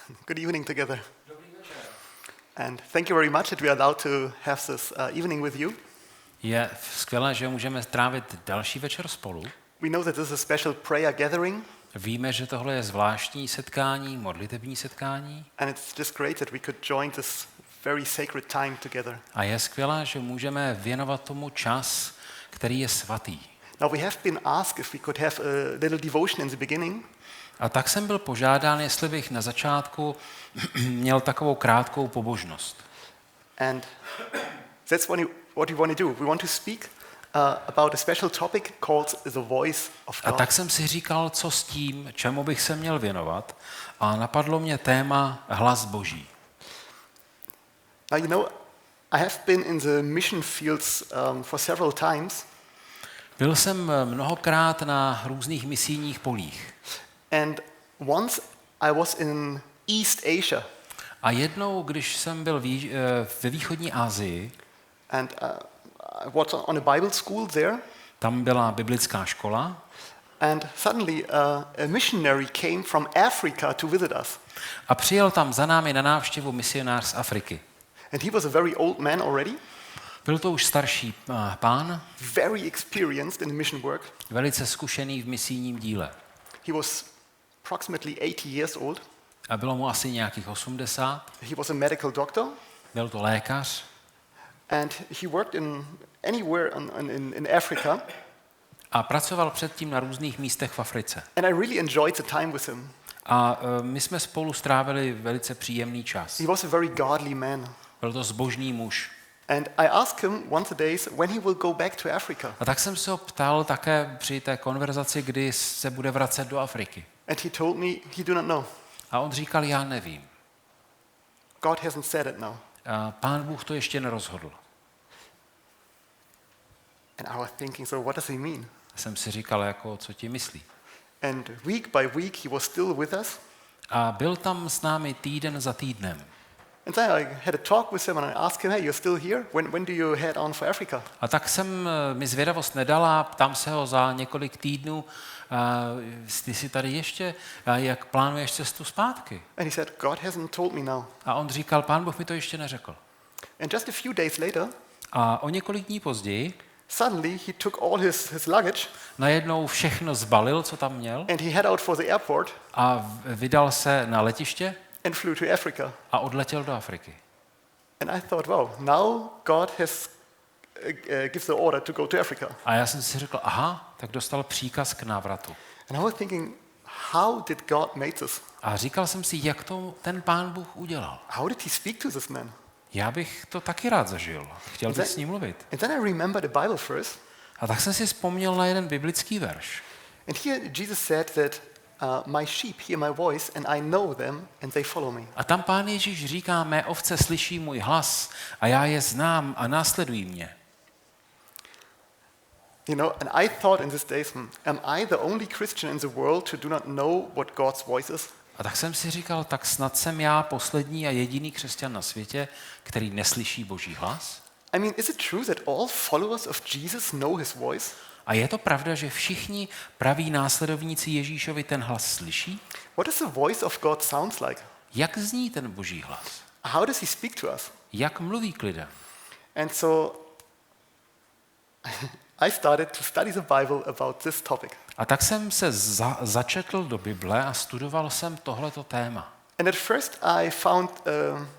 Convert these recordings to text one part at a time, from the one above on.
Good evening together. And thank you very much that we are allowed to have this evening with you. Je skvělé, že můžeme trávit další večer spolu. We know that this is a special prayer gathering. Víme, že tohle je zvláštní setkání, modlitební setkání. And it's just great that we could join this very sacred time together. A je skvělé, že můžeme věnovat tomu čas, který je svatý. Now we have been asked if we could have a little devotion in the beginning. A tak jsem byl požádán, jestli bych na začátku měl takovou krátkou pobožnost. And that's what we want to do. We want to speak about a special topic called the voice of A God. tak jsem si říkal, co s tím, čemu bych se měl věnovat. A napadlo mě téma hlas Boží. Now you know, I have been in the mission fields for several times. Byl jsem mnohokrát na různých misijních polích. And once I was in East Asia. A jednou, když jsem byl ve východní Asii, And I was on a Bible school there. tam byla biblická škola, And suddenly a missionary came from Africa to visit us. a přijel tam za námi na návštěvu misionář z Afriky. And he was a very old man already, Byl to už starší pán, very experienced in mission work. velice zkušený v misijním díle. He was approximately 80 years old. A bylo mu asi nějakých 80. He was a medical doctor. Byl to lékař And he worked anywhere in Africa. a pracoval předtím na různých místech v Africe. And I really enjoyed the time with him. A my jsme spolu strávili velice příjemný čas. He was a very godly man. Byl to zbožný muž. And I asked him once a day when he will go back to Africa. A tak jsem se ho ptal také při té konverzaci, kdy se bude vracet do Afriky. And he told me he do not know. A on říkal, já nevím. God hasn't said it now. A Pán Bůh to ještě nerozhodl. And I was thinking, so what does he mean? Jsem si říkal, jako, co ti myslí. And week by week he was still with us. A byl tam s námi týden za týdnem. And then I had a talk with him and I asked him, hey, you're still here? When do you head on for Africa? A tak jsem mi zvědavost nedala, ptám se ho za několik týdnů, ty jsi tady ještě, jak plánuješ cestu zpátky? And he said, God hasn't told me now. A on říkal, Pán Bůh mi to ještě neřekl. And just a few days later, A o několik dní později suddenly he took all his luggage najednou všechno zbalil, co tam měl, and he head out for the airport a vydal se na letiště and flew to Africa. a odletěl do Afriky. And I thought, wow, now God has gives the order to go to Africa. A já jsem si řekl, aha, tak dostal příkaz k návratu. And I was thinking, how did God make this? A říkal jsem si, jak to ten Pán Bůh udělal. How did he speak to this man? Já bych to taky rád zažil. Chtěl bych s ním mluvit. And then I remembered the Bible verse. A tak jsem si vzpomněl na jeden biblický verš. And here Jesus said that my sheep hear my voice and I know them and they follow me. A tam Pán Ježíš říká, mé ovce slyší můj hlas a já je znám a následují mě. You know, and I thought in these days, am I the only Christian in the world who do not know what God's voice is? A tak jsem si říkal, tak snad jsem já poslední a jediný křesťan na světě, který neslyší Boží hlas? I mean, is it true that all followers of Jesus know his voice? A je to pravda, že všichni praví následovníci Ježíšovi ten hlas slyší? What does the voice of God sounds like? Jak zní ten Boží hlas? How does he speak to us? Jak mluví k lidem? And so I started to study the Bible about this topic. A tak jsem se začetl do Bible a studoval jsem tohleto téma. And at first I found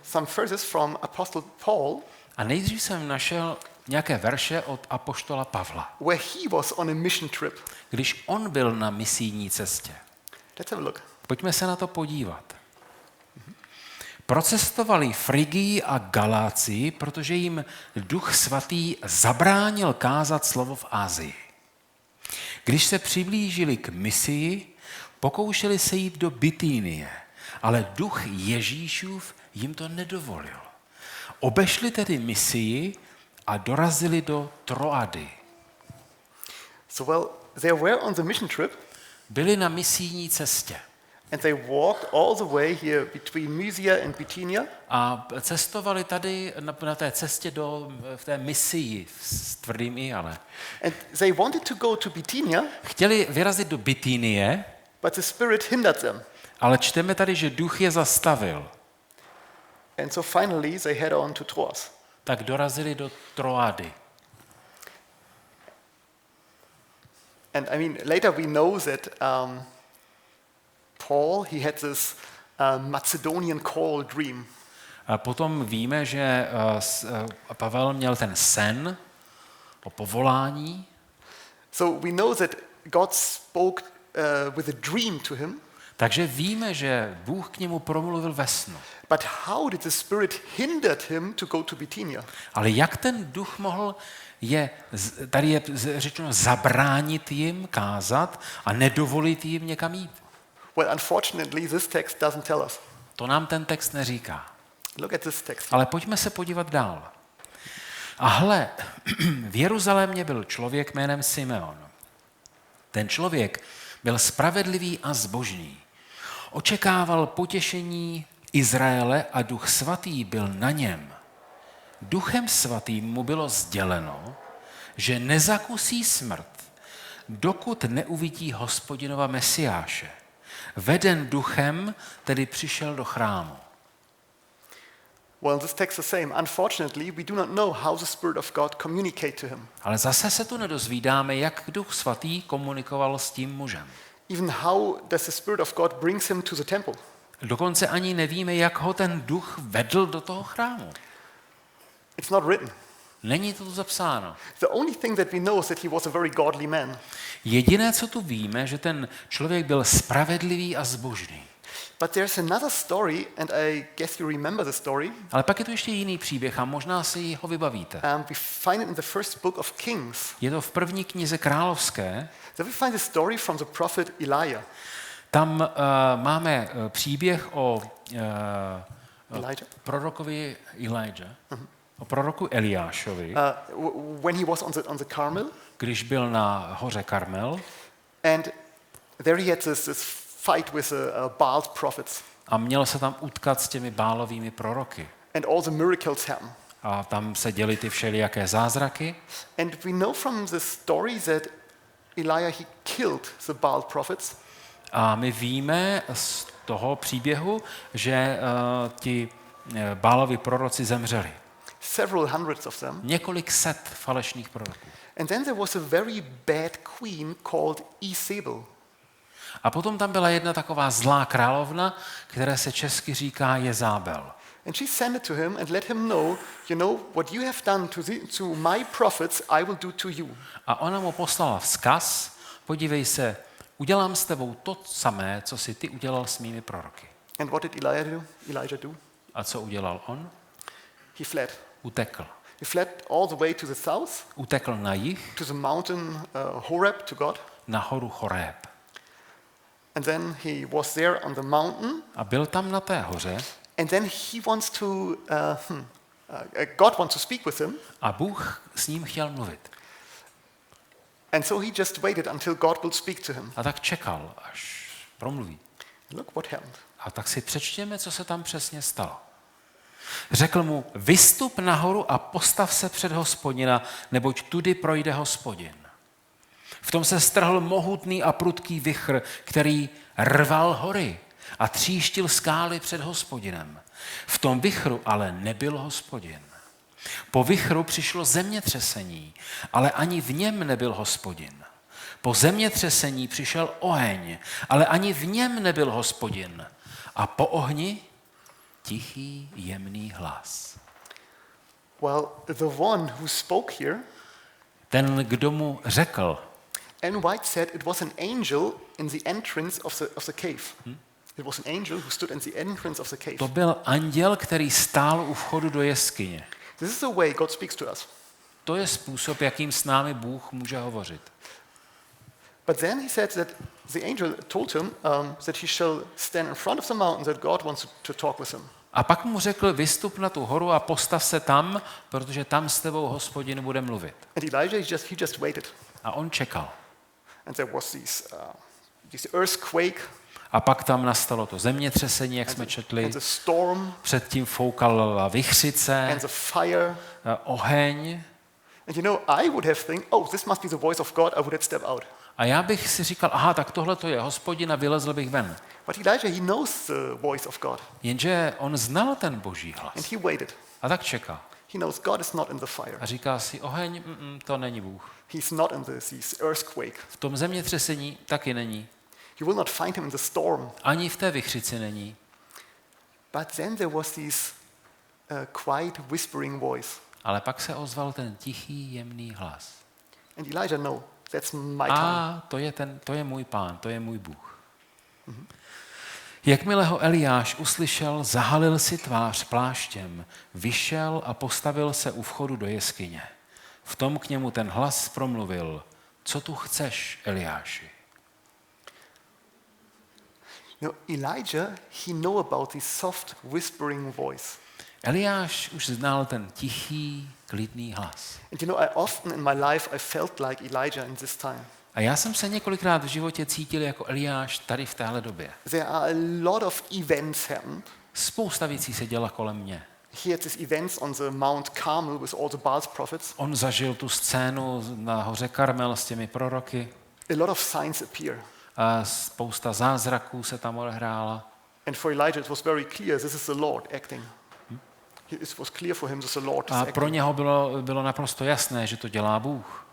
some verses from Apostle Paul. A nejdřív jsem našel nějaké verše od apoštola Pavla, Where he was on a mission trip. když on byl na misijní cestě. Let's have a look. Pojďme se na to podívat. Procestovali Frigii a Galácii, protože jim Duch Svatý zabránil kázat slovo v Asii. Když se přiblížili k misii, pokoušeli se jít do Bitínie, ale Duch Ježíšův jim to nedovolil. Obešli tedy misii a dorazili do Troady. So well, they were on the mission trip. Byli na misijní cestě. And they walked all the way here between Mysia and Bithynia. A cestovali tady na té cestě v té misii s tvrdým i, ale. And they wanted to go to Bithynia, Chtěli vyrazit do Bitínie, but the Spirit hindered them. Ale čteme tady, že duch je zastavil. And so finally they head on to Troas. Tak dorazili do Troády. And I mean, later we know that Paul, he had this Macedonian call dream. A potom víme, že Pavel měl ten sen o povolání. So we know that God spoke with a dream to him. Takže víme, že Bůh k němu promluvil ve snu. But how did the Spirit hinder him to go to Bithynia? Ale jak ten duch mohl tady je řečeno, zabránit jim kázat a nedovolit jim někam jít? Well, unfortunately, this text doesn't tell us. To nám ten text neříká. Look at this text. Ale pojďme se podívat dál. A hle, v Jeruzalémě byl člověk jménem Simeon. Ten člověk byl spravedlivý a zbožný. Očekával potěšení Izraele a Duch Svatý byl na něm. Duchem Svatým mu bylo sděleno, že nezakusí smrt, dokud neuvidí Hospodinova Mesiáše. Veden duchem tedy přišel do chrámu. Well, this text is the same. Unfortunately, we do not know how the Spirit of God communicated to him. Ale zase se tu nedozvídáme, jak Duch Svatý komunikoval s tím mužem. Even how does the Spirit of God brings him to the temple? Dokonce ani nevíme, jak ho ten duch vedl do toho chrámu. It's not written. Není to tu zapsáno. The only thing that we know is that he was a very godly man. Jediné, co tu víme, že ten člověk byl spravedlivý a zbožný. But there's another story, and I guess you remember the story. Ale pak je tu ještě jiný příběh a možná si ho vybavíte. We find it in the first book of Kings. Je to v první knize královské. There we find a story from the prophet Elijah. Tam máme příběh o prorokovi Elijah, o proroku Eliášovi, When he was on the Carmel. když byl na hoře Karmel. And there he had this fight with Baal's prophets. A měl se tam utkat s těmi Bálovými proroky. And all the miracles happened. A tam se děly ty všelijaké zázraky. And we know from the story that Elijah, he killed the Baal prophets. A my víme z toho příběhu, že ti Bálovi proroci zemřeli. Several hundreds of them. Několik set falešných proroků. And then there was a very bad queen called Jezebel. A potom tam byla jedna taková zlá královna, která se česky říká Jezábel. And she sent it to him and let him know, you know, what you have done to my prophets, I will do to you. A ona mu poslala vzkaz, podívej se, udělám s tebou to samé, co si ty udělal s mými proroky. And what did Elijah do? A co udělal on? He fled. Utekl. He fled all the way to the south, Utekl na jih, to the mountain Horeb, to God. na horu Choreb. And then he was there on the mountain. A byl tam na té hoře. And then he wants to, God wants to speak with him. A Bůh s ním chtěl mluvit. And so he just waited until God will speak to him. A tak čekal, až promluví. Look what happened. A tak si přečtěme, co se tam přesně stalo. Řekl mu, vystup nahoru a postav se před Hospodina, neboť tudy projde Hospodin. V tom se strhl mohutný a prudký vichr, který rval hory a tříštil skály před Hospodinem. V tom vichru ale nebyl Hospodin. Po vichru přišlo zemětřesení, ale ani v něm nebyl Hospodin. Po zemětřesení přišel oheň, ale ani v něm nebyl Hospodin. A po ohni tichý, jemný hlas. Well, the one who spoke here, Ten, kdo mu řekl, Ellen White said it was an angel in the entrance of the cave. It was an angel who stood in the entrance of the cave. to byl anděl, který stál u vchodu do jeskyně. This is the way God speaks to us. To je způsob, jakým s námi Bůh může hovořit. But then he said that the angel told him that he shall stand in front of the mountain, that God wants to talk with him. A pak mu řekl, vystup na tu horu a postav se tam, protože tam s tebou Hospodin bude mluvit. And Elijah, he just waited. A on čekal. And there was this earthquake. A pak tam nastalo to zemětřesení, jak jsme četli. And the storm. Předtím foukala vichřice, And the fire. oheň. And you know, I would have think, oh, this must be the voice of God. I would have stepped out. A já bych si říkal, aha, tak tohle to je Hospodin a vylezl bych ven. But Elijah, he knows the voice of God. Jenže on znal ten boží hlas. And he waited. A tak čeká. He knows God is not in the fire. A říká si, oheň, to není Bůh. He's not in this earthquake. V tom zemětřesení taky není. You will not find him in the storm. Ani v té vichřici není. But then there was this quiet whispering voice. Ale pak se ozval ten tichý, jemný hlas. And Elijah, no, that's my time. A to je můj pán, to je můj Bůh. Jakmile ho Eliáš uslyšel, zahalil si tvář pláštěm, vyšel a postavil se u vchodu do jeskyně. V tom k němu ten hlas promluvil, co tu chceš, Eliáši? Elijah, he knew about this soft whispering voice. Eliáš už znal ten tichý, klidný hlas. And I often in my life I felt like Elijah in this time. A já jsem se několikrát v životě cítil jako Eliáš tady v téhle době. There are a lot of events happened. Spousta věcí se děla kolem mě. He had these events on the Mount Carmel with all the Baal's prophets. On zažil tu scénu na hoře Karmel s těmi proroky. A lot of signs appear. A spousta zázraků se tam odehrála. And for Elijah it was very clear this is the Lord acting. It was clear for him that the Lord is A pro acting. něho bylo naprosto jasné, že to dělá Bůh.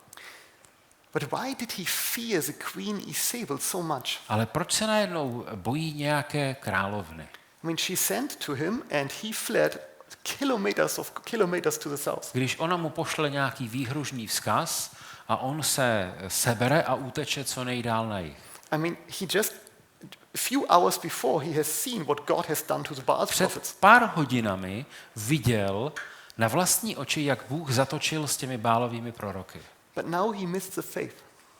But why did he fear the queen Isabel so much? Ale proč se najednou bojí nějaké královny? I mean, she sent to him and he fled kilometers to the south. Když ona mu pošle nějaký výhružný vzkaz a on se sebere a uteče co nejdál na jih. I mean, he just a few hours before he has seen what God has done to the Baal's prophets. Před pár hodinami viděl na vlastní oči, jak Bůh zatočil s těmi Bálovými proroky. But now he missed the faith.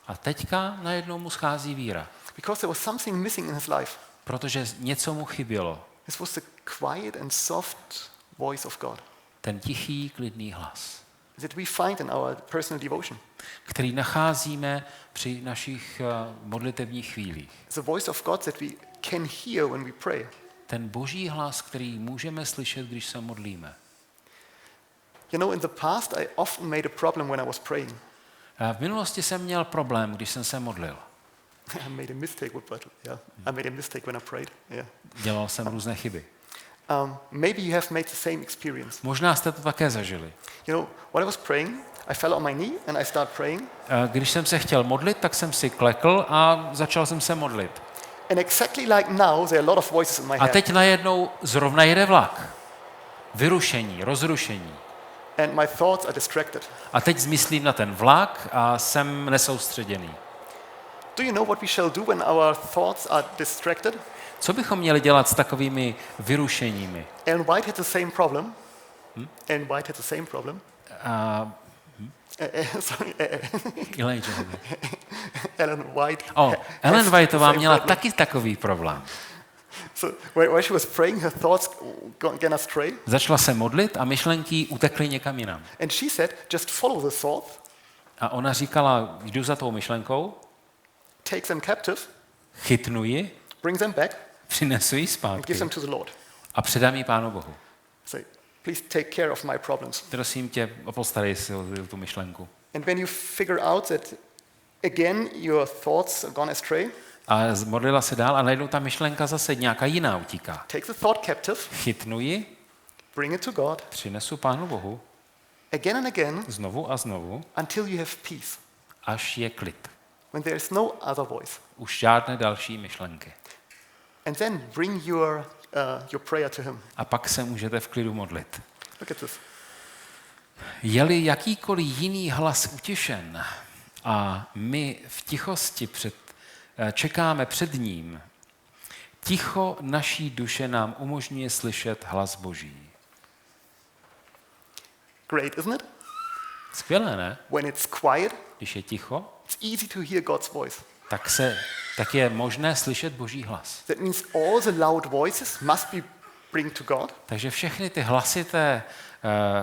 A teďka najednou mu schází víra, Because there was something missing in his life. protože něco mu chybělo. This was the quiet and soft voice of God Ten tichý, klidný hlas, that we find in our personal devotion. který nacházíme při našich modlitevních chvílích. The voice of God that we can hear when we pray. Ten boží hlas, který můžeme slyšet, když se modlíme. In the past I often made a problem when I was praying. V minulosti jsem měl problém, když jsem se modlil. I made a mistake I made a mistake when I prayed. Yeah. Dělal jsem různé chyby. Maybe you have made the same experience. Možná jste to také zažili. When I was praying, I fell on my knee and I started praying. Když jsem se chtěl modlit, tak jsem si klekl a začal jsem se modlit. And exactly like now, there are a lot of voices in my A head. teď najednou zrovna jede vlak. Vyrušení, rozrušení. And my thoughts are distracted. A teď zmyslím na ten vlak a jsem nesoustředěný. Do you know what we shall do when our thoughts are distracted? Co bychom měli dělat s takovými vyrušeními? Ellen White had the same problem. Ellen White had the same problem. Sorry. Ellen White. Ellen has Whiteová the same měla problem. taky takový problém. So when she was praying, her thoughts gone astray. Začala se modlit a myšlenky jí utekly někam jinam. And she said, just follow the thought, A ona říkala, jdu za tou myšlenkou, take them captive, chytnu ji, bring them back, přinesu ji and zpátky give them to the Lord. a předám ji Pánu Bohu. Say, please take care of my problems. Prosím tě, postarej si o tu myšlenku. And when you figure out that again your thoughts are gone astray, A modlila se dál a najednou ta myšlenka zase nějaká jiná utíká. take the thought captive, Chytnu ji, bring it to God, přinesu Pánu Bohu again and again, znovu a znovu, until you have peace, až je klid. when there is no other voice. Už žádné další myšlenky. And then bring your prayer to him. A pak se můžete v klidu modlit. Look at this. Je-li jakýkoliv jiný hlas utěšen a my v tichosti čekáme před ním, ticho naší duše nám umožňuje slyšet hlas Boží. Great, isn't it? Skvělé, ne? When it's quiet, Když je ticho, it's easy to hear God's voice. tak je možné slyšet Boží hlas. That means all the loud voices must be bring to God Takže všechny ty hlasité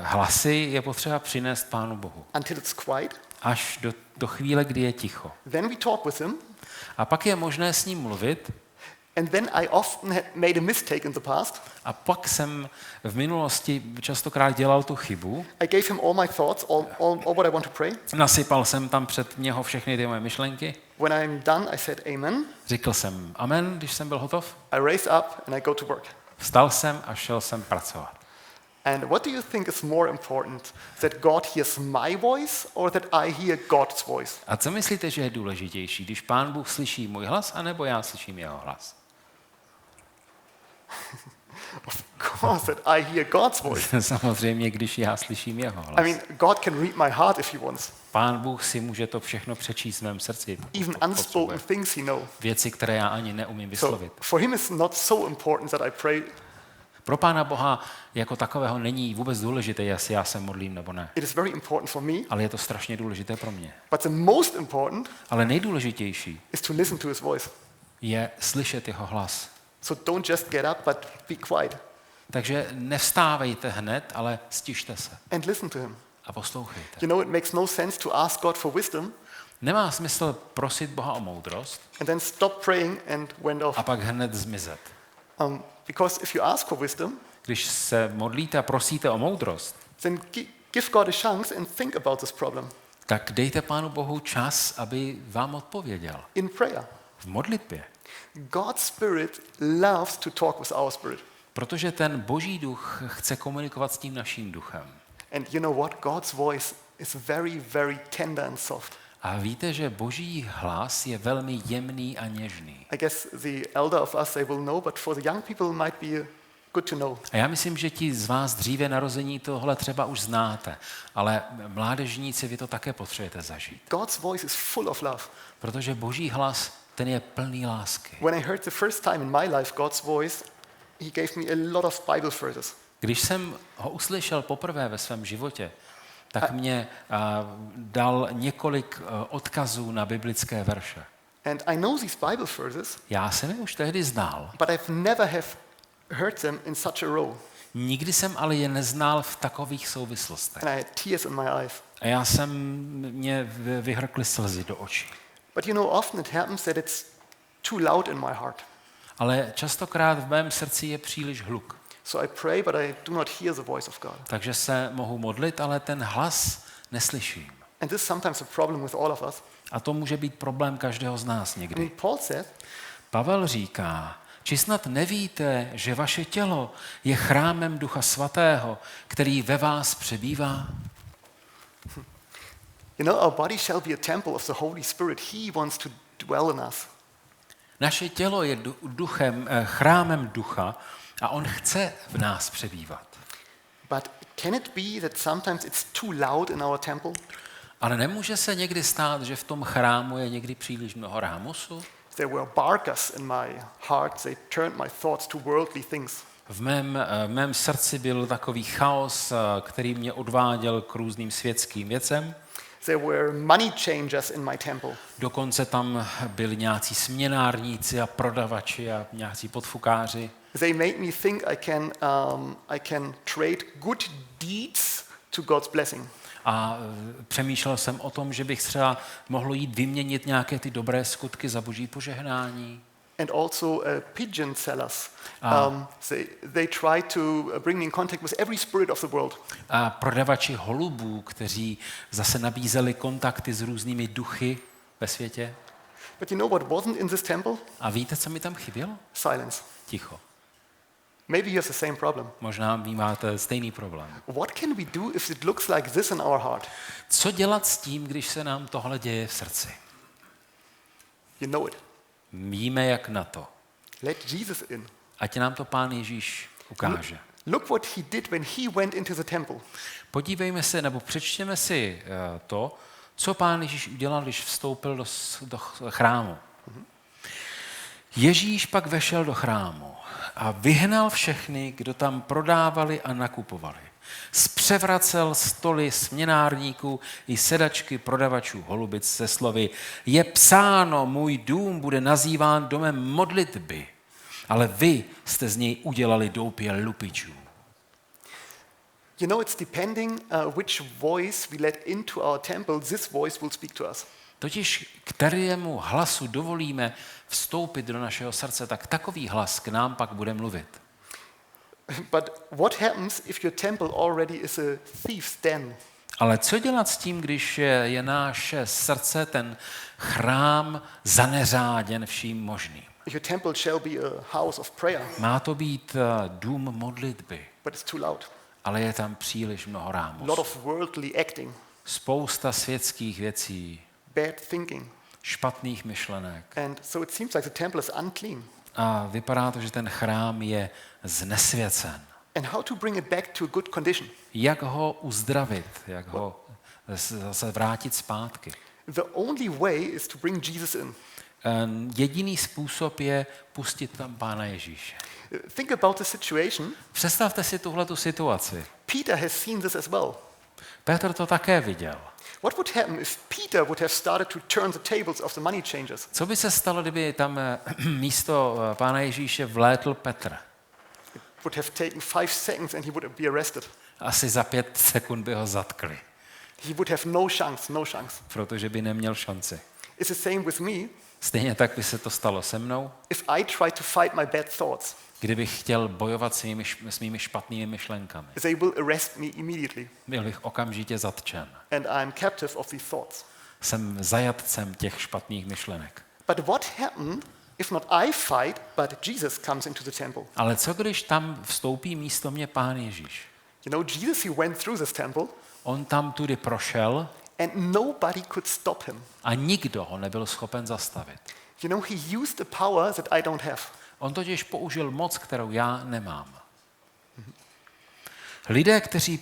hlasy je potřeba přinést Pánu Bohu. until it's quiet. Až do chvíle, kdy je ticho. Then we talk with him. A pak je možné s ním mluvit. And then I often made a mistake in the past. A pak jsem v minulosti častokrát dělal tu chybu. I gave him all my thoughts, all what I want to pray. Nasypal jsem tam před něho všechny ty moje myšlenky. when I'm done, I said amen. Řekl jsem amen, když jsem byl hotov. I raise up and I go to work. Vstal jsem a šel jsem pracovat. And what do you think is more important? That God hears my voice or that I hear God's voice? A co myslíte, že je důležitější, když Pán Bůh slyší můj hlas, anebo já slyším jeho hlas? Of course, that I hear God's voice. Samozřejmě, když já slyším jeho hlas. I mean, God can read my heart if he wants. Pán Bůh si může to všechno přečíst v mém srdci. Even potřebuje. unspoken things he knows. Věci, které já ani neumím vyslovit. So for him it's not so important that I pray. Pro Pána Boha jako takového není vůbec důležité, jestli já se modlím nebo ne. It is very important for me. Ale je to strašně důležité pro mě. But the most important Ale nejdůležitější is to listen to his voice. je slyšet jeho hlas. So don't just get up, but be quiet Takže nevstávejte hned, ale stište se and listen to him. a poslouchejte. You know, it makes no sense to ask God for wisdom Nemá smysl prosit Boha o moudrost and then stop praying and went off. a pak hned zmizet. Because if you ask for wisdom, Když se modlíte a prosíte o moudrost, then give God a chance and think about this problem tak dejte Pánu Bohu čas, aby vám odpověděl. in prayer. V modlitbě. God's Spirit loves to talk with our spirit. Protože ten Boží duch chce komunikovat s tím naším duchem. And you know what? God's voice is very, very tender and soft. A víte, že Boží hlas je velmi jemný a něžný. I guess the elder of us, they will know, but for the young people might be good to know. A já myslím, že ti z vás dříve narození tohle třeba už znáte, ale mládežníci, vy to také potřebujete zažít. God's voice is full of love. Protože Boží hlas, ten je plný lásky. When I heard the first time in my life God's voice, he gave me a lot of Bible verses. Když jsem ho uslyšel poprvé ve svém životě, tak mě dal několik odkazů na biblické verše. And I know these Bible verses, Já jsem je už tehdy znal. but I've never have heard them in such a row. Nikdy jsem ale je neznal v takových souvislostech. And I had tears in my eyes. A já jsem mě vyhrkly slzy do očí. But you know, often it happens that it's too loud in my heart. Ale častokrát v mém srdci je příliš hluk. So I pray, but I do not hear the voice of God. Takže se mohu modlit, ale ten hlas neslyším. And this is sometimes a problem with all of us. A to může být problém každého z nás I mean, někdy. Paul said, Pavel říká, či snad nevíte, že vaše tělo je chrámem Ducha Svatého, který ve vás přebývá? you know, our body shall be a temple of the Holy Spirit. He wants to dwell in us. Naše tělo je chrámem Ducha a on chce v nás přebývat. But can it be that sometimes it's too loud in our temple? Ale nemůže se někdy stát, že v tom chrámu je někdy příliš mnoho rámusu? There were barkers in my heart. They turned my thoughts to worldly things. V mém srdci byl takový chaos, který mě odváděl k různým světským věcem. There were money changers in my temple. Dokonce tam byli nějací směnárníci a prodavači a nějací podfukáři. They made me think I can trade good deeds to God's blessing. A přemýšlel jsem o tom, že bych třeba mohl jít vyměnit nějaké ty dobré skutky za Boží požehnání. And also pigeon sellers. They try to bring me in contact with every spirit of the world. A prodavači holubů, kteří zase nabízeli kontakty s různými duchy ve světě. But you know what wasn't in this temple? A víte, co mi tam chybělo? Silence. Ticho. Maybe you have the same problem. Možná vy máte stejný problém. What can we do if it looks like this in our heart? Co dělat s tím, když se nám tohle děje v srdci? You know it. Víme, jak na to. Let Jesus in. Ať nám to Pán Ježíš ukáže. Look what he did when he went into the temple. Podívejme se, nebo přečtěme si to, co Pán Ježíš udělal, když vstoupil do chrámu. Ježíš pak vešel do chrámu a vyhnal všechny, kdo tam prodávali a nakupovali. Zpřevracel stoly směnárníků i sedačky prodavačů holubic se slovy: je psáno, můj dům bude nazýván domem modlitby, ale vy jste z něj udělali doupě lupičů. You know, it's depending which voice we let into our temple, this voice will speak to us. Totiž kterému hlasu dovolíme vstoupit do našeho srdce, tak takový hlas k nám pak bude mluvit. But what happens if your temple already is a thief's den? Ale co dělat s tím, když je naše srdce, ten chrám, zaneřáděn vším možným? If your temple shall be a house of prayer, Má to být dům modlitby, but it's too loud. ale je tam příliš mnoho A lot rámus. of worldly acting, Spousta světských věcí, bad thinking. špatných myšlenek. And so it seems like the temple is unclean. A vypadá to, že ten chrám je znesvěcen. And how to bring it back to a good condition? Jak ho uzdravit, jak ho zase vrátit zpátky. The only way is to bring Jesus in. Jediný způsob je pustit tam Pána Ježíše. Think about the situation. Představte si tuhletu situaci. Peter has seen this as well. Petr to také viděl. What would happen if Peter would have started to turn the tables of the money changers? Co by se stalo, kdyby tam místo Pána Ježíše vlétl Petr? It would have taken 5 seconds and he would be arrested. Asi za 5 sekund by ho zatkli, He would have no chance. protože by neměl šanci. It's the same with me. Stejně tak by se to stalo se mnou, If I try to fight my bad thoughts, kdybych chtěl bojovat s mými špatnými myšlenkami. they will arrest me immediately. Byl bych okamžitě zatčen. And I'm captive of these thoughts. Jsem zajatcem těch špatných myšlenek. But what happened if not I fight, but Jesus comes into the temple? Ale co když tam vstoupí místo mě Pán Ježíš? You know, Jesus, he went through this temple On tam tudy prošel and nobody could stop him. a nikdo ho nebyl schopen zastavit. You know, he used the power that I don't have. On totiž použil moc, kterou já nemám. Lidé, kteří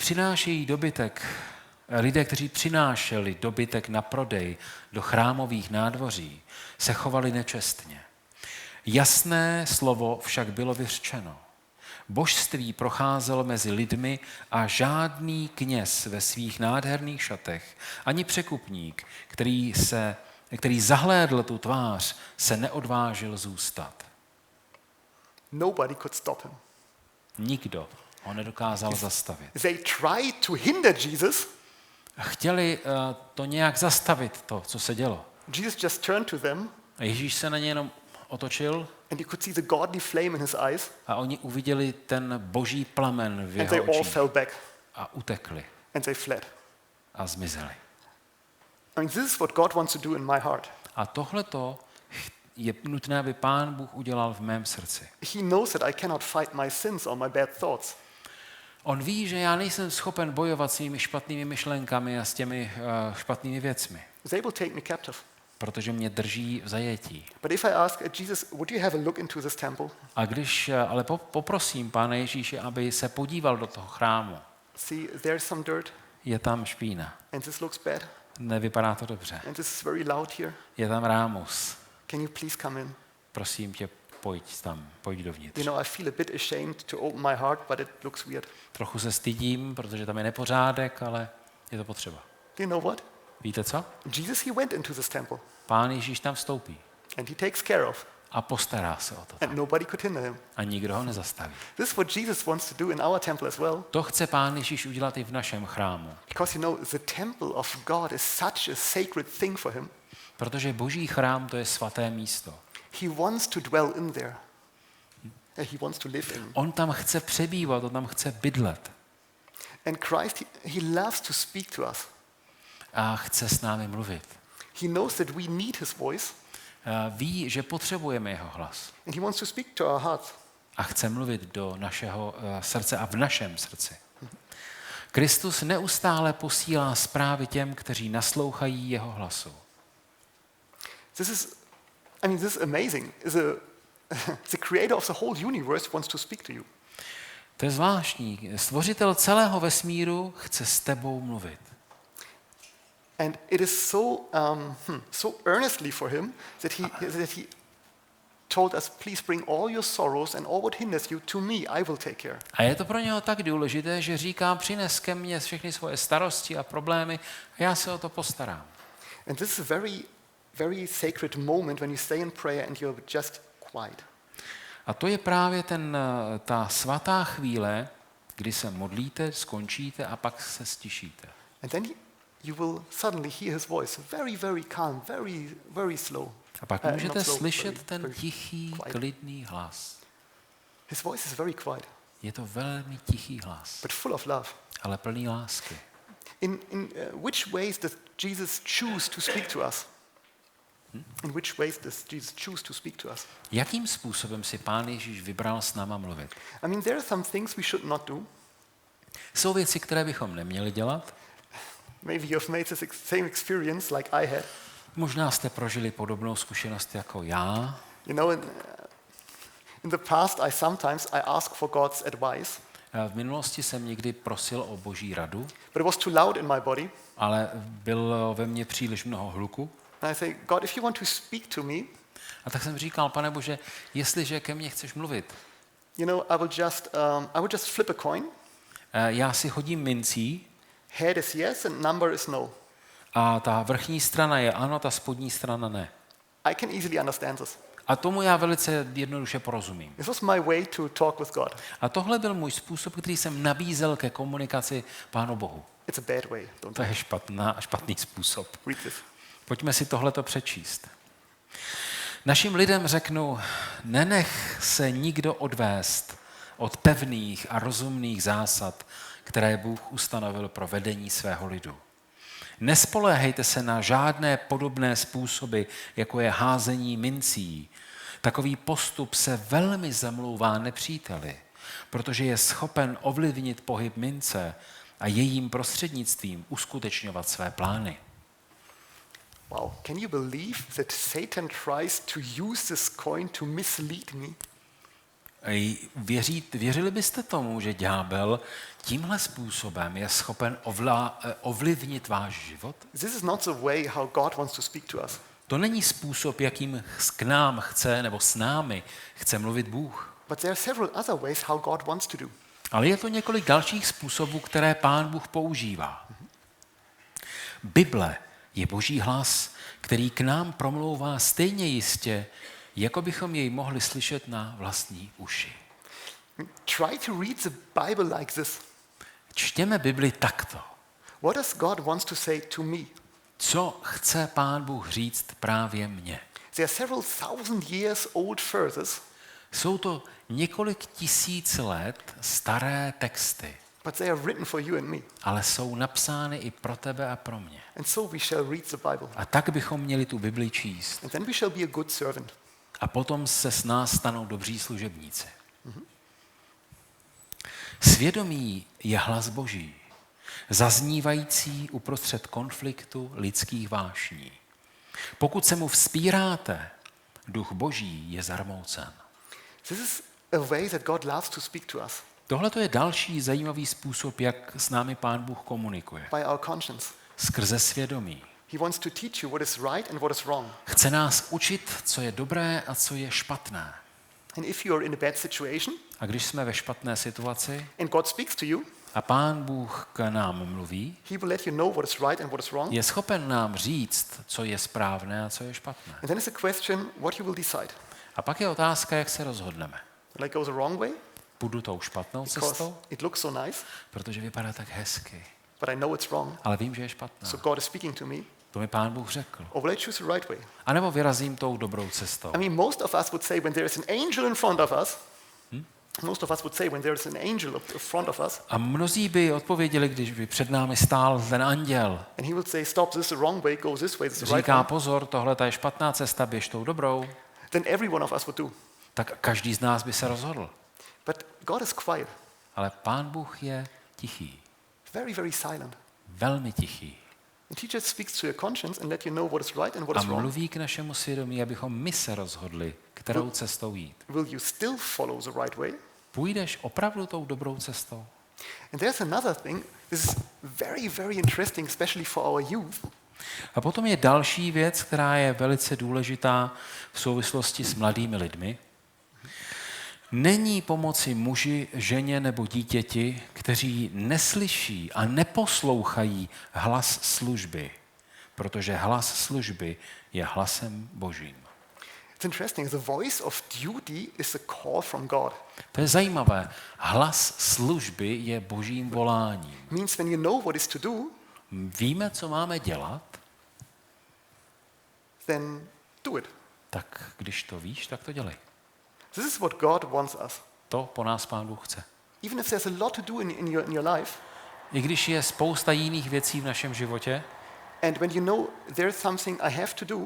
přinášeli dobytek na prodej do chrámových nádvoří, se chovali nečestně. Jasné slovo však bylo vyřčeno. Božství procházelo mezi lidmi a žádný kněz ve svých nádherných šatech, ani překupník, který zahlédl tu tvář, se neodvážil zůstat. Nobody could stop him. Nikdo ho nedokázal zastavit. They tried to hinder Jesus. Chtěli to nějak zastavit, to, co se dělo. Jesus just turned to them A Ježíš se na ně jenom otočil and you could see the godly flame in his eyes a oni uviděli ten boží plamen v and they jeho all očích fell back a utekli and they fled. a zmizeli. I mean, this is what God wants to do in my heart. A tohleto je nutné, aby Pán Bůh udělal v mém srdci. He knows that I cannot fight my sins or my bad thoughts. On ví, že já nejsem schopen bojovat s těmi špatnými myšlenkami a s těmi špatnými věcmi, They will take me captive. protože mě drží v zajetí. But if I ask Jesus, would you have a look into this temple? A když ale poprosím Pána Ježíše, aby se podíval do toho chrámu, See, there's some dirt je tam špína, and this looks bad nevypadá to dobře, and this is very loud here. je tam rámus, Can you please come in? prosím tě, pojď tam, pojď You dovnitř. know, I feel a bit ashamed to open my heart, but it looks weird. Trochu se stydím, protože tam je nepořádek, ale je to potřeba. Do you know what? Víte co? Jesus, he went into this temple Pán Ježíš tam vstoupí and he takes care of, a postará se o to. and nobody could hinder him. A nikdo ho nezastaví. This is what Jesus wants to do in our temple as well. To chce Pán Ježíš udělat i v našem chrámu. Because you know, the temple of God is such a sacred thing for him. Protože boží chrám to je svaté místo. He wants to dwell in there. He wants to live in. On tam chce přebývat, on tam chce bydlet. And Christ, he loves to speak to us. A chce s námi mluvit. He knows that we need his voice, Ví, že potřebujeme jeho hlas. and he wants to speak to our hearts. A chce mluvit do našeho srdce a v našem srdci. Kristus neustále posílá zprávy těm, kteří naslouchají jeho hlasu. This is amazing. The creator of the whole universe wants to speak to you. To je zvláštní. Stvořitel celého vesmíru chce s tebou mluvit. And it is so earnestly for him that he told us, please bring all your sorrows and all what hinders you to me, I will take care. A je to pro něho tak důležité, že říká, přines ke mně všechny svoje starosti a problémy a já se o to postarám. And this is a very, very sacred moment when you stay in prayer and you're just quiet. A to je právě ta svatá chvíle, kdy se modlíte, skončíte a pak se stišíte. And then you will suddenly hear his voice, very, very calm, very, very slow. A pak Not můžete slow, slyšet very, ten very tichý, quiet. klidný hlas. His voice is very quiet, Je to velmi tichý hlas, but full of love. ale plný lásky. In which ways does Jesus choose to speak to us? In which ways does Jesus choose to speak to us? Jakým způsobem si Pán Ježíš vybral s náma mluvit? I mean, there are some things we should not do. Jsou věci, které bychom neměli dělat. Maybe you've made the same experience like I had. Možná jste prožili podobnou zkušenost jako já. You know, in the past, I ask for God's advice, V minulosti jsem někdy prosil o Boží radu, but it was too loud in my body. ale bylo ve mně příliš mnoho hluku. And I say, God, if you want to speak to me, A tak jsem říkal, Pane Bože, jestliže ke mně chceš mluvit, you know, I will just flip a coin. já si hodím mincí Head is yes and number is no. a ta vrchní strana je ano, ta spodní strana ne. I can easily understand this. A tomu já velice jednoduše porozumím. This was my way to talk with God. A tohle byl můj způsob, který jsem nabízel ke komunikaci Pánu Bohu. It's a bad way. Don't To je špatný způsob. read this. Pojďme si tohleto přečíst. Našim lidem řeknu, nenech se nikdo odvést od pevných a rozumných zásad, které Bůh ustanovil pro vedení svého lidu. Nespoléhejte se na žádné podobné způsoby, jako je házení mincí. Takový postup se velmi zamlouvá nepříteli, protože je schopen ovlivnit pohyb mince a jejím prostřednictvím uskutečňovat své plány. Wow. Can you believe that Satan tries to use this coin to mislead me? Věřili byste tomu, že ďábel tímhle způsobem je schopen ovlivnit váš život? This is not the way how God wants to speak to us. To není způsob, jakým k nám chce nebo s námi chce mluvit Bůh. But there are several other ways how God wants to do. Ale je to několik dalších způsobů, které Pán Bůh používá. Bible je Boží hlas, který k nám promlouvá stejně jistě, jako bychom jej mohli slyšet na vlastní uši. Try to read the Bible like this. Čtěme Bibli takto. What does God wants to say to me? Co chce Pán Bůh říct právě mně? There are several thousand years old verses, Jsou to několik tisíc let staré texty, but they are written for you and me. ale jsou napsány i pro tebe a pro mě. And so we shall read the Bible. A tak bychom měli tu Bibli číst. And then we shall be a good servant. A potom se s nás stanou dobří služebníci. Svědomí je hlas Boží, zaznívající uprostřed konfliktu lidských vášní. Pokud se mu vzpíráte, duch Boží je zarmoucen. This is a way that God loves to speak to us, Tohle je další zajímavý způsob, jak s námi Pán Bůh komunikuje. by our conscience. Skrze svědomí. He wants to teach you what is right and what is wrong. Chce nás učit, co je dobré a co je špatné. And if you are in a bad situation A když jsme ve špatné situaci and God speaks to you, a Pán Bůh k nám mluví, He will let you know what is right and what is wrong. je schopen nám říct, co je správné a co je špatné. And then is the question what you will decide. A pak je otázka, jak se rozhodneme. Will I go the wrong way Půjdu tou špatnou because cestou, it looks so nice, protože vypadá tak hezky, but I know it's wrong, ale vím, že je špatná. so God is speaking to me, To mi Pán Bůh řekl. or will I choose the right way? A nebo vyrazím tou dobrou cestou. I mean, most of us would say when there is an angel in front of us, most of us would say when there is an angel in front of us, A mnozí by odpověděli, když by před námi stál ten anděl. and he will say, stop, this is the wrong way, go this way, this is the right Říká, way, pozor, tohle je špatná cesta, běž tou dobrou. then every one of us would do. Tak každý z nás by se rozhodl. But God is quiet, Ale Pán Bůh je tichý. very, very silent. Velmi tichý. And he just speaks to your conscience and let you know what is right and what A is wrong. mluví k našemu svědomí, abychom my se rozhodli, kterou cestou jít. Will you still follow the right way? Půjdeš opravdu tou dobrou cestou? And there's another thing. This is very, very interesting, especially for our youth. A potom je další věc, která je velice důležitá v souvislosti s mladými lidmi. Není pomoci muži, ženě nebo dítěti, kteří neslyší a neposlouchají hlas služby, protože hlas služby je hlasem Božím. It's interesting. The voice of duty is a call from God. To je zajímavé. Hlas služby je Božím voláním. Means when you know what is to do, Víme, co máme dělat, then do it. tak když to víš, tak to dělej. This is what God wants us. To po nás Pán Bůh chce. Even if there's a lot to do in your life, I když je spousta jiných věcí v našem životě, and when you know there's something I have to do,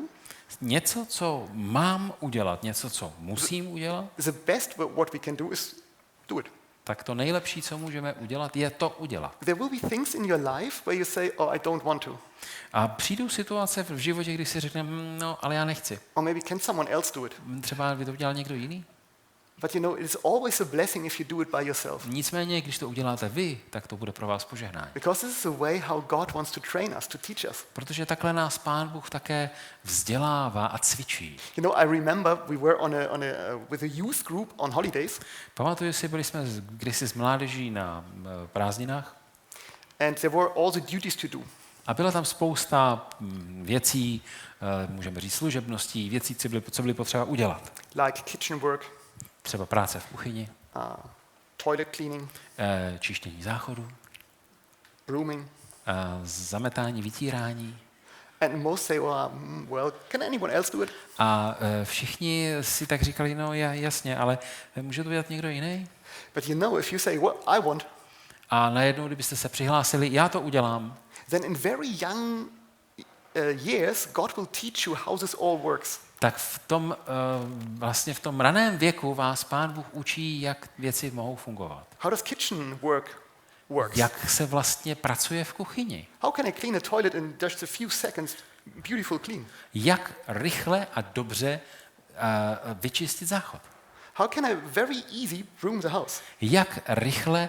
něco, co mám udělat, něco, co musím udělat, the best what we can do is do it. tak to nejlepší, co můžeme udělat, je to udělat. There will be things in your life where you say, oh, I don't want to. A přijdou situace v životě, kdy si řekneme, no, ale já nechci. Or maybe can someone else do it? Třeba by to udělal někdo jiný. But you know, it is always a blessing if you do it by yourself. Nicméně, když to uděláte vy, tak to bude pro vás požehnání. Because this is the way how God wants to train us, to teach us. Protože takhle nás Pán Bůh také vzdělává a cvičí. You know, I remember we were with a youth group on holidays, Pamatuju si, byli jsme kdysi s mládeží na prázdninách and there were all the duties to do. a byla tam spousta věcí, můžeme říct služebností, věcí, co byly potřeba udělat. Like kitchen work, Třeba práce v kuchyni, toilet cleaning, čištění záchodu, brooming. zametání, vytírání. And most say, well, can anyone else do it? A všichni si tak říkali, no jasně, ale může to dělat někdo jiný? But you know, if you say, well, I want, A najednou, kdybyste se přihlásili, já to udělám, then in very young years, God will teach you how this all works. tak vlastně v tom raném věku vás Pán Bůh učí, jak věci mohou fungovat. How does kitchen work works? Jak se vlastně pracuje v kuchyni. How can I clean a toilet in just a few seconds, beautiful clean? Jak rychle a dobře vyčistit záchod. How can I very easy broom the house? Jak rychle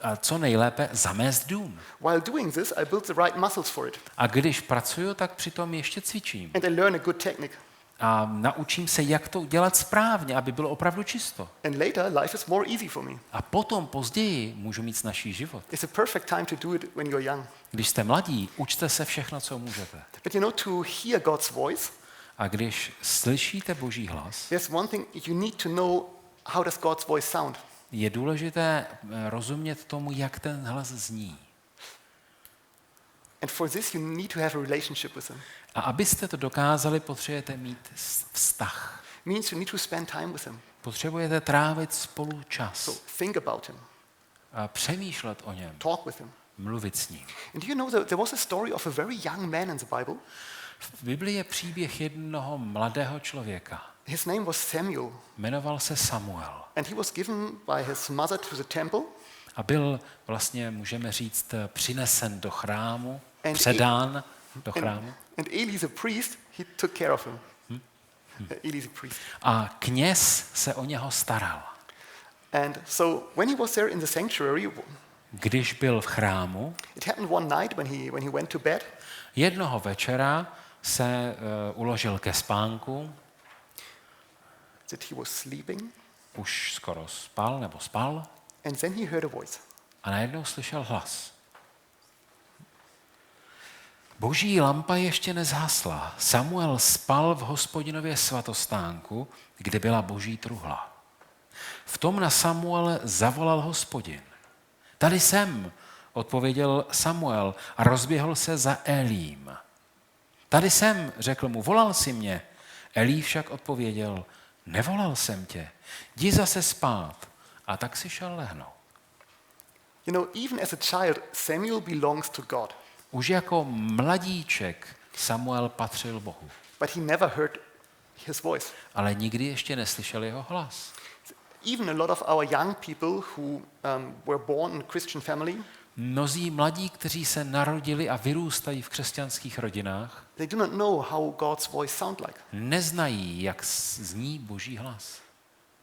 a co nejlépe zamést dům. While doing this, I build the right muscles for it. A když pracuju, tak přitom ještě cvičím. And I learn a good technique. A naučím se, jak to dělat správně, aby bylo opravdu čisto. And later, life is more easy for me. A potom, později, můžu mít snazší život. It's a perfect time to do it when you're young. Když jste mladí, učte se všechno, co můžete. But you know, to hear God's voice, A když slyšíte Boží hlas, there's one thing you need to know, how does God's voice sound? je důležité rozumět tomu, jak ten hlas zní. And for this, you need to have a relationship with him. A abyste to dokázali, potřebujete mít vztah. Means you need to spend time with him. Potřebujete trávit spolu čas. So think about him. A přemýšlet o něm. Talk with him. Mluvit s ním. And do you know that there was a story of a very young man in the Bible? V Biblii je příběh jednoho mladého člověka. His name was Samuel. Jmenoval se Samuel. And he was given by his mother to the temple. A byl vlastně, můžeme říct, přinesen do chrámu, And předán do chrámu. And Eli, the priest, he took care of him. Eli, the priest. A kněz se o něho staral. And so when he was there in the sanctuary, Když byl v chrámu, it happened one night when he went to bed. jednoho večera se uložil ke spánku, That he was sleeping, už skoro spal nebo spal, and then he heard a voice. a najednou slyšel hlas. Boží lampa ještě nezhasla. Samuel spal v Hospodinově svatostánku, kde byla boží truhla. V tom na Samuele zavolal Hospodin. Tady jsem, odpověděl Samuel a rozběhl se za Elím. Tady jsem, řekl mu, volal jsi mě. Elí však odpověděl, nevolal jsem tě, jdi zase spát. A tak si šel lehnout. You know, even as a child, Samuel belongs to God, Už jako mladíček Samuel patřil Bohu, but he never heard his voice. ale nikdy ještě neslyšel jeho hlas. Even a lot of our young people who were born in a Christian family, Mnozí mladí, kteří se narodili a vyrůstají v křesťanských rodinách, they do not know how God's voice sounds like. neznají, jak zní Boží hlas.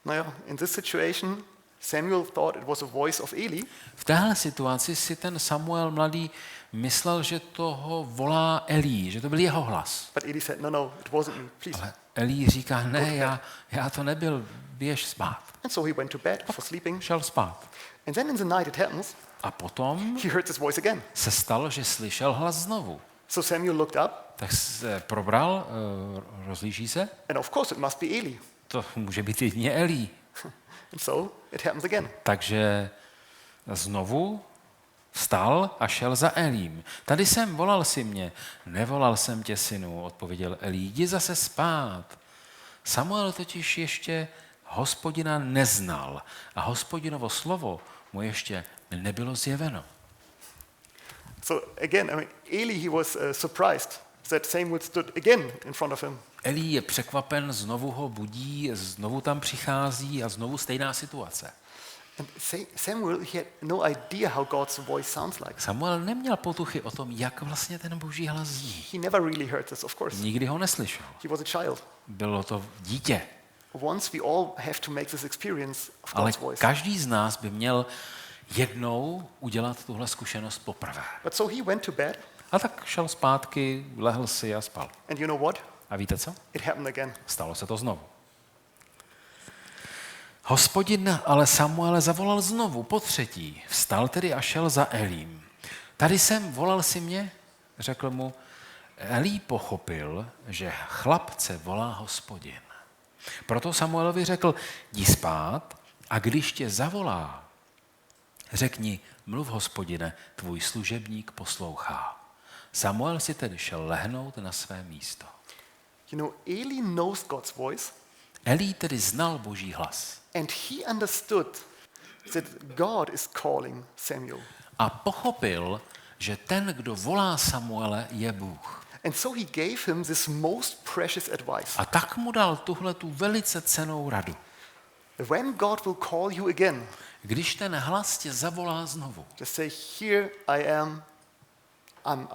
Now, in this situation, Samuel thought it was a voice of Eli, V téhle situaci si ten Samuel mladý myslel, že toho volá Elí, že to byl jeho hlas. but Eli said, no, it wasn't me, please. Ale Elí říká, ne, já to nebyl, běž spát. And so he went to bed for sleeping. Šel spát. And then in the night it happens, A potom he heard this voice again. se stalo, že slyšel hlas znovu. So Samuel looked up, Tak se probral, rozlíží se, and of course it must be Eli. to může být jedině Elí. And so it happens again. Takže znovu vstal a šel za Elím. Tady jsem, volal si mě. Nevolal jsem tě, synu, odpověděl Elí. Jdi zase spát. Samuel totiž ještě Hospodina neznal a Hospodinovo slovo mu ještě nebylo zjeveno. So again, I mean, Eli, he was surprised that Samuel stood again in front of him. Eli je překvapen, znovu ho budí, znovu tam přichází a znovu stejná situace. And Samuel, he had no idea how God's voice sounds like. Samuel neměl potuchy o tom, jak vlastně ten boží hlas zní. He never really heard this, of course. Nikdy ho neslyšel. He was a child. Bylo to dítě. Once we all have to make this experience of Ale God's voice. každý z nás by měl jednou udělat tuhle zkušenost poprvé. But so he went to bed, A tak šel zpátky, lehl si a spal. and you know what? A víte co? It happened again. Stalo se to znovu. Hospodin ale Samuele zavolal znovu, potřetí. Vstal tedy a šel za Elím. Tady jsem, volal si mě? Řekl mu. Elí pochopil, že chlapce volá Hospodin. Proto Samuelovi řekl, jdi spát a když tě zavolá, řekni, mluv Hospodine, tvůj služebník poslouchá. Samuel si tedy šel lehnout na své místo. You know, Eli knows God's voice, Elí tedy znal Boží hlas and he understood that God is calling Samuel. a pochopil, že ten, kdo volá Samuele, je Bůh. And so he gave him this most precious advice. A tak mu dal tuhletu velice cennou radu. When God will call you again, Když ten hlas tě zavolá znovu, just say, here I am,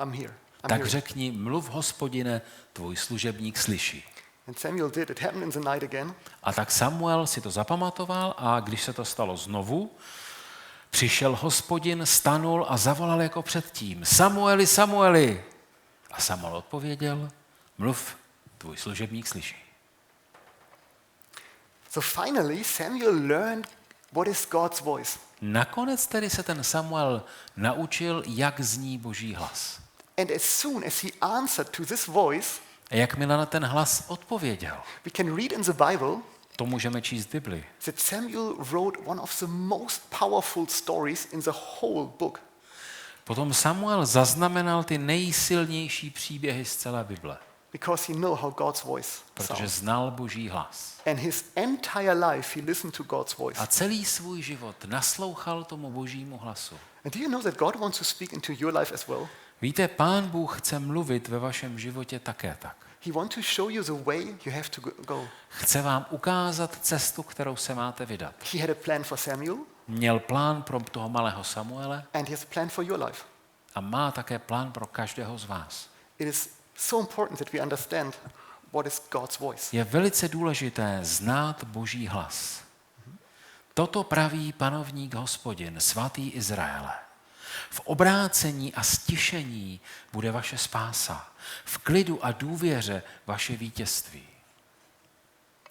I'm here. I'm tak here. řekni, mluv Hospodine, tvůj služebník slyší. And Samuel did. It happened in the night again. A tak Samuel si to zapamatoval a když se to stalo znovu, přišel Hospodin, stanul a zavolal jako předtím. Samueli, Samueli! A Samuel odpověděl, mluv, tvůj služebník slyší. So finally, Samuel learned what is God's voice. Nakonec tedy se ten Samuel naučil, jak zní Boží hlas. And as soon as he answered to this voice, A jakmile na ten hlas odpověděl, we can read in the Bible to můžeme číst v Bibli, that Samuel wrote one of the most powerful stories in the whole book. potom Samuel zaznamenal ty nejsilnější příběhy z celé Bible, Because he knew how God's voice protože sounds. znal Boží hlas. And his entire life he listened to God's voice. A celý svůj život naslouchal tomu Božímu hlasu. And do you know that God wants to speak into your life as well? Víte, Pán Bůh chce mluvit ve vašem životě také tak. He wants to show you the way you have to go. Chce vám ukázat cestu, kterou se máte vydat. He had a plan for Samuel, Měl plán pro toho malého Samuele and he has a plan for your life. a má také plán pro každého z vás. It is so important that we understand what is God's voice. Je velice důležité znát Boží hlas. Toto praví panovník Hospodin, svatý Izraele. V obrácení a stišení bude vaše spása. V klidu a důvěře vaše vítězství.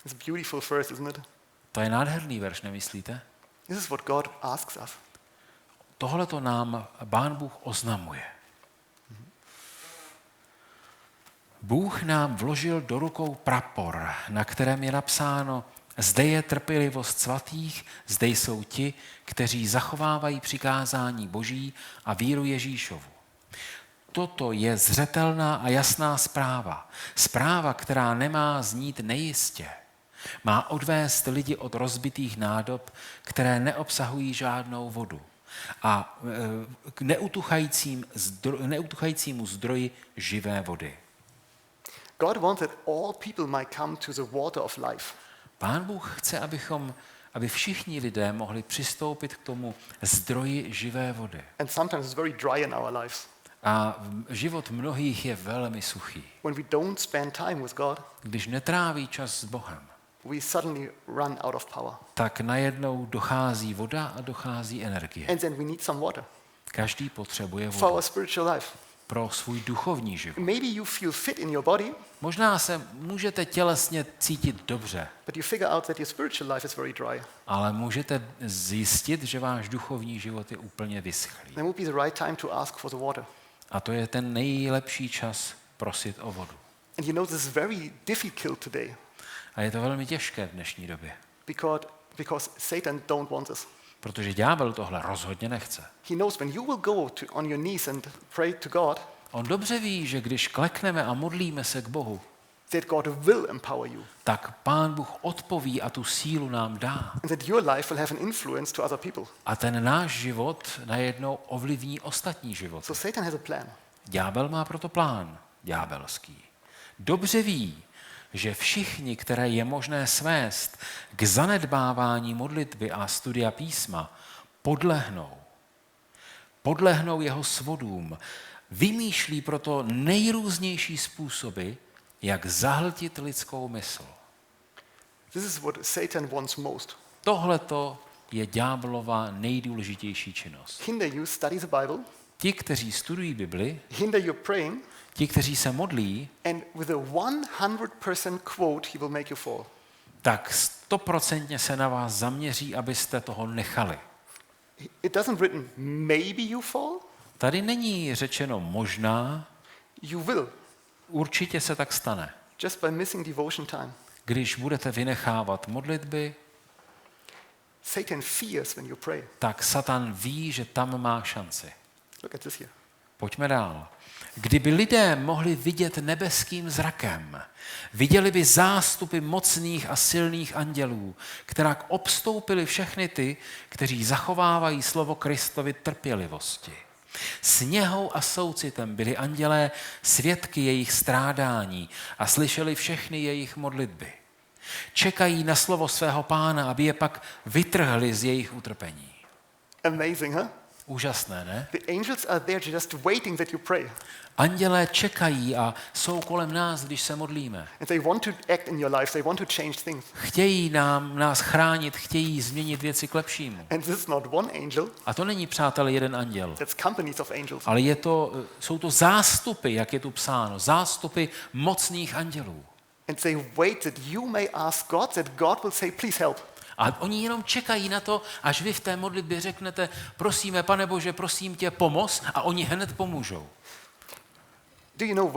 It's a beautiful verse, isn't it? To je nádherný verš, nemyslíte? This is what God asks us. Tohle to nám Pán Bůh oznamuje. Bůh nám vložil do rukou prapor, na kterém je napsáno, zde je trpělivost svatých, zde jsou ti, kteří zachovávají přikázání Boží a víru Ježíšovu. Toto je zřetelná a jasná zpráva. Zpráva, která nemá znít nejistě. Má odvést lidi od rozbitých nádob, které neobsahují žádnou vodu. A k neutuchajícímu zdroji živé vody. God wants that all people might come to the water of life. Pán Bůh chce, aby všichni lidé mohli přistoupit k tomu zdroji živé vody. And sometimes it's very dry in our lives. A život mnohých je velmi suchý. When we don't spend time with God, Když netráví čas s Bohem, we suddenly run out of power. tak najednou dochází voda a dochází energie. And then we need some water Každý potřebuje for vodu our spiritual life. pro svůj duchovní život. Maybe you feel fit in your body, Možná se můžete tělesně cítit dobře, but you figure out that your spiritual life is very dry. ale můžete zjistit, že váš duchovní život je úplně vyschlý. Then would be the right time to ask for the water. A to je ten nejlepší čas prosit o vodu. And you know this is very difficult today A je to velmi těžké v dnešní době, because Satan don't want this. protože ďábel tohle rozhodně nechce. He knows when you will go on your knees and pray to God, On dobře ví, že když klekneme a modlíme se k Bohu, that God will empower you. tak Pán Bůh odpoví a tu sílu nám dá. And that your life will have an influence to other people. A ten náš život najednou ovlivní ostatní život. So Satan has a plan. Ďábel má proto plán, ďábelský. Dobře ví, že všichni, které je možné svést k zanedbávání modlitby a studia písma, podlehnou jeho svodům. Vymýšlí proto nejrůznější způsoby, jak zahltit lidskou mysl. This is what Satan wants most. Tohleto je ďáblova nejdůležitější činnost. Hinder you study the Bible, Ti, kteří studují Bibli, hinder you praying, ti, kteří se modlí, and with a 100% quote, he will make you fall. tak 100% se na vás zaměří, abyste toho nechali. It doesn't written, maybe you fall, Tady není řečeno možná, you will, určitě se tak stane. just by missing devotion time. Když budete vynechávat modlitby, Satan fears when you pray. tak Satan ví, že tam má šanci. Look at this here. Pojďme dál. Kdyby lidé mohli vidět nebeským zrakem, viděli by zástupy mocných a silných andělů, která obstoupili všechny ty, kteří zachovávají slovo Kristovy trpělivosti. S něhou a soucitem byli andělé svědky jejich strádání a slyšeli všechny jejich modlitby. Čekají na slovo svého Pána, aby je pak vytrhli z jejich utrpení. Amazing, huh? Úžasné, ne? The angels are there just waiting that you pray. Andělé čekají a jsou kolem nás, když se modlíme. And they want to act in your life. They want to change things. Chtějí nás chránit, chtějí změnit věci k lepšímu. And this is not one angel. A to není, přátelé, jeden anděl, That's companies of angels. ale jsou to zástupy, jak je tu psáno, zástupy mocných andělů. And they wait that you may ask God, that God will say, please help. A oni jenom čekají na to, až vy v té modlitbě řeknete, prosíme, Pane Bože, prosím tě, pomoz, a oni hned pomůžou. Do you know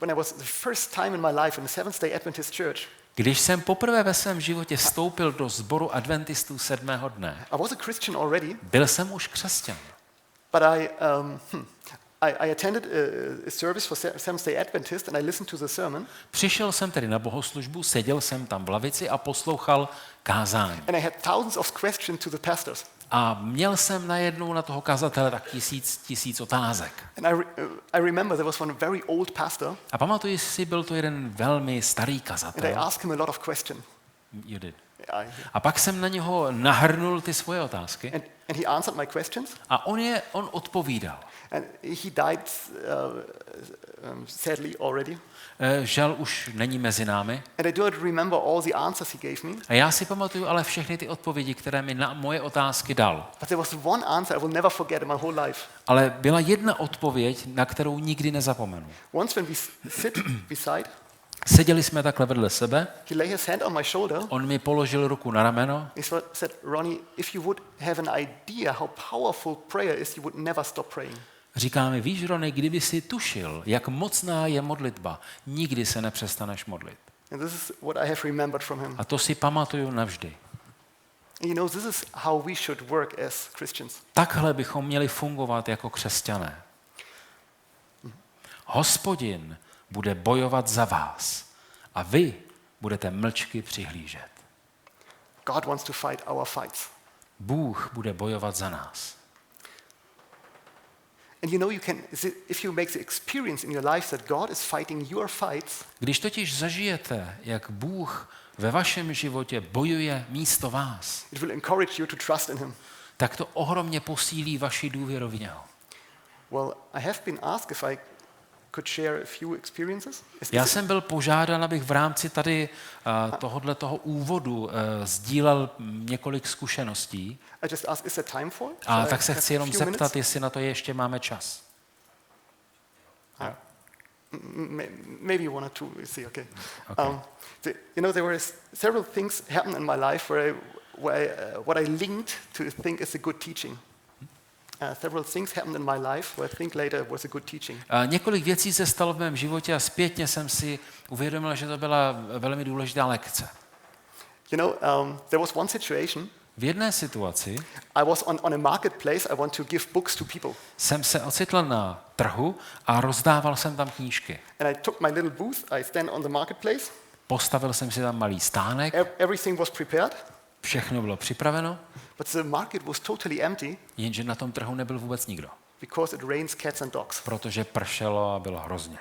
when I was the first time in my life in the Seventh-day Adventist Church, Když jsem poprvé ve svém životě vstoupil do sboru adventistů 7. dne, I was a Christian already, byl jsem už křesťan. but I attended a service for Seventh-day Adventist and I listened to the sermon. Přišel jsem tedy na bohoslužbu, seděl jsem tam v lavici a poslouchal kázání. And I had thousands of questions to the pastors. A měl jsem najednou na toho kazatele tak tisíc otázek. And I remember there was one very old pastor, A pamatuji si, byl to jeden velmi starý and I kazatel. asked him a lot of questions. You did. I- A pak jsem na něho nahrnul ty svoje otázky And he answered my questions, a on odpovídal. and he died sadly already. Žel už není mezi námi. And I do not remember all the answers he gave me, A já si pamatuju ale všechny ty odpovědi, které mi na moje otázky dal. but there was one answer I will never forget in my whole life. Ale byla jedna odpověď, na kterou nikdy nezapomenu. Once when we sit beside, Seděli jsme takhle vedle sebe, he laid his hand on my shoulder. on mi položil ruku na rameno He said, Ronnie, if you would have an idea how powerful prayer is, you would never stop praying. Říká mi, víš, Rony, kdyby si tušil, jak mocná je modlitba, nikdy se nepřestaneš modlit. And this is what I have remembered from him. A to si pamatuju navždy. And you know, this is how we should work as Christians. Takhle bychom měli fungovat jako křesťané. Hospodin bude bojovat za vás a vy budete mlčky přihlížet. God wants to fight our fights. Bůh bude bojovat za nás. And you know, if you make the experience in your life that God is fighting your fights, Když totiž zažijete, jak Bůh ve vašem životě bojuje místo vás, it will encourage you to trust in him. tak to ohromně posílí vaši důvěru v něho. Well, I have been asked if I could share a few experiences. Já jsem byl požádán, abych v rámci tady toho úvodu sdílel několik zkušeností. I just asked, is there time for it? A Shall I tak se have chci a jenom few zeptat, minutes? jestli na to ještě máme čas. Maybe one or two, we see, okay. Okay. There were several things happened in my life what I linked to think is a good teaching. Several things happened in my life where I think later was a good teaching. Několik věcí se stalo v mém životě a zpětně jsem si uvědomil, že to byla velmi důležitá lekce. There was one situation. V jedné situaci I was on a marketplace. I want to give books to people. jsem se ocitl na trhu a rozdával jsem tam knížky. And I took my little booth. I stand on the marketplace. Postavil jsem si tam malý stánek, Everything was prepared, všechno bylo připraveno, but the market was totally empty jenže na tom trhu nebyl vůbec nikdo, because it rains cats and dogs. protože pršelo a bylo hrozně.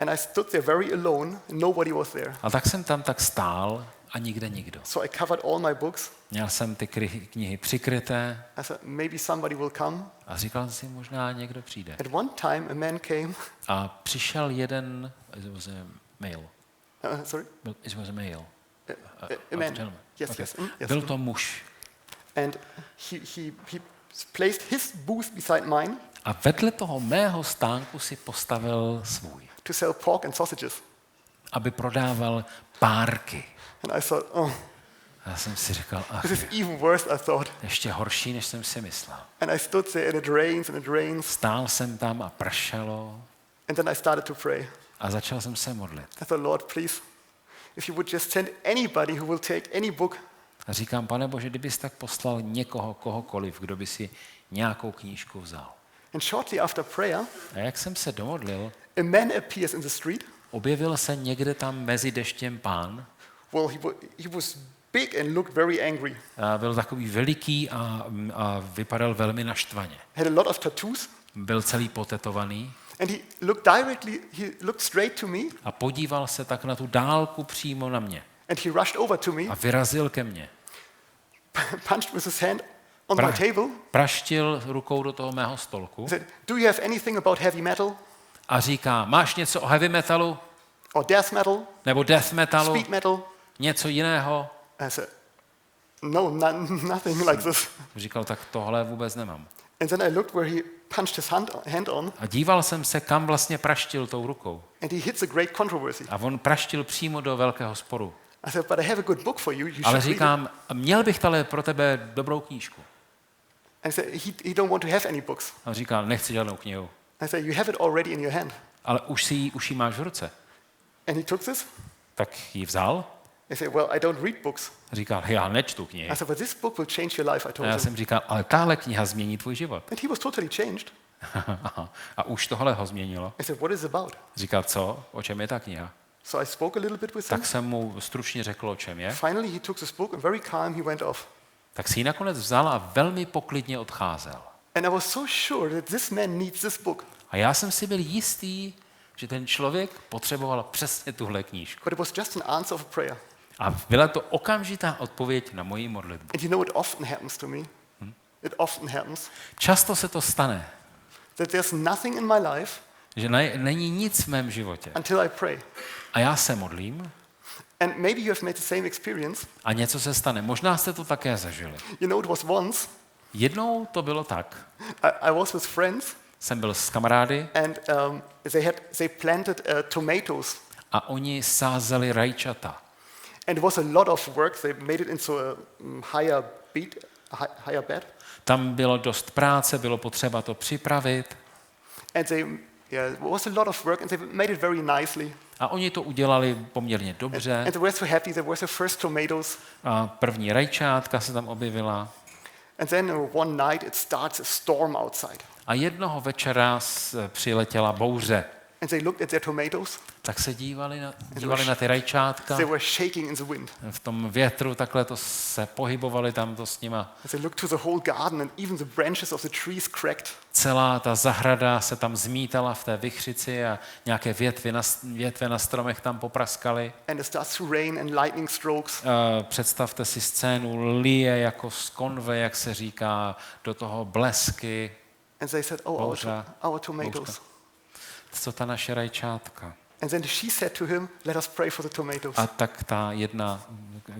And I stood there very alone. Nobody was there. A tak jsem tam tak stál a nikde nikdo. So I covered all my books. Měl jsem ty knihy přikryté I said, maybe somebody will come. a říkal si, možná někdo přijde. At one time, a man came. A přišel jeden, it was a male. Sorry? It was a male. A man. gentleman. Yes, Okay. yes. Byl to muž. And he placed his booth beside mine A vedle toho mého stánku si postavil svůj, to sell pork and sausages. aby prodával párky. And I thought, oh, A já jsem si říkal, ach, this is even worse, I thought. ještě horší, než jsem si myslel. And I stood there and it rains and it rains. Stál jsem tam a pršelo And then I started to pray. a začal jsem se modlit. I thought, Lord, please, if you would just send anybody who will take any book, A říkám, Pane Bože, kdybys tak poslal někoho, kohokoliv, kdo by si nějakou knížku vzal. and shortly after prayer, A jak jsem se domodlil, a man appears in the street. objevil se někde tam mezi deštěm pán. Well, he was big and looked very angry. A byl takový veliký a vypadal velmi naštvaně. Had a lot of tattoos. Byl celý potetovaný And he looked straight to me, a podíval se tak na tu dálku přímo na mě. and he rushed over to me, A vyrazil ke mně. punched with his hand on my table, Praštil rukou do toho mého stolku said, do you have anything about heavy metal a říká, máš něco o heavy metalu or death metal, nebo death metalu, speed metal? něco jiného? I said, no, nothing like this. Říkal, tak tohle vůbec nemám. And then I looked where he punched his hand on, A díval jsem se, kam vlastně praštil tou rukou. and he hits a great controversy. A on praštil přímo do velkého sporu. I said, but I have a good book for you. You Ale should read it. říkám, měl bych tady pro tebe dobrou knížku. And he said, he don't want to have any books. A on říkal, nechci žádnou knihu. I said, you have it already in your hand. Ale už ji máš v ruce. And he took this. Tak ji vzal. I said, well, I don't read books. Říkal, já nečtu knihy. I said, but this book will change your life, I A told já him. jsem říkal, ale tahle kniha změní tvůj život. And he was totally changed. A už tohle ho změnilo. I said, what is it about? Říkal, co? O čem je ta kniha? So I spoke a little bit with him. Tak jsem mu stručně řekl, o čem je. Finally, he took this book and very calm, he went off. Tak si ji nakonec vzal a velmi poklidně odcházel. And I was so sure that this man needs this book. A já jsem si byl jistý, že ten člověk potřeboval přesně tuhle knížku. But it was just an answer of prayer. A byla to okamžitá odpověď na moji modlitbu. And you know, it often happens to me. It often happens Často se to stane, that there's nothing in my life že není nic v mém životě. until I pray. A já se modlím And maybe you have made the same experience. a něco se stane. Možná jste to také zažili. You know, it was once Jednou to bylo tak. I was with friends, Jsem byl s kamarády and they planted tomatoes. a oni sázeli rajčata. And it was a lot of work. They made it into a higher bed. Tam bylo dost práce, bylo potřeba to připravit And it was a lot of work, and they made it very nicely. a oni to udělali poměrně dobře. And they were so happy. There were the first tomatoes. A první rajčátka se tam objevila. And then one night it starts a storm outside. A jednoho večera přiletěla bouře. And they looked at their tomatoes. Tak se dívali na ty rajčátka. They were shaking in the wind. V tom větru takhle to se pohybovali tam to s nima. And they looked to the whole garden, and even the branches of the trees cracked. Celá ta zahrada se tam zmítala v té vichřici a nějaké větve na stromech tam popraskaly. And it starts to rain and lightning strokes. Představte si scénu, lije jako z konve, jak se říká, do toho blesky. And they said, oh, Bouře. our tomatoes. Co ta naše rajčátka? And then she said to him, let us pray for the tomatoes. A tak ta jedna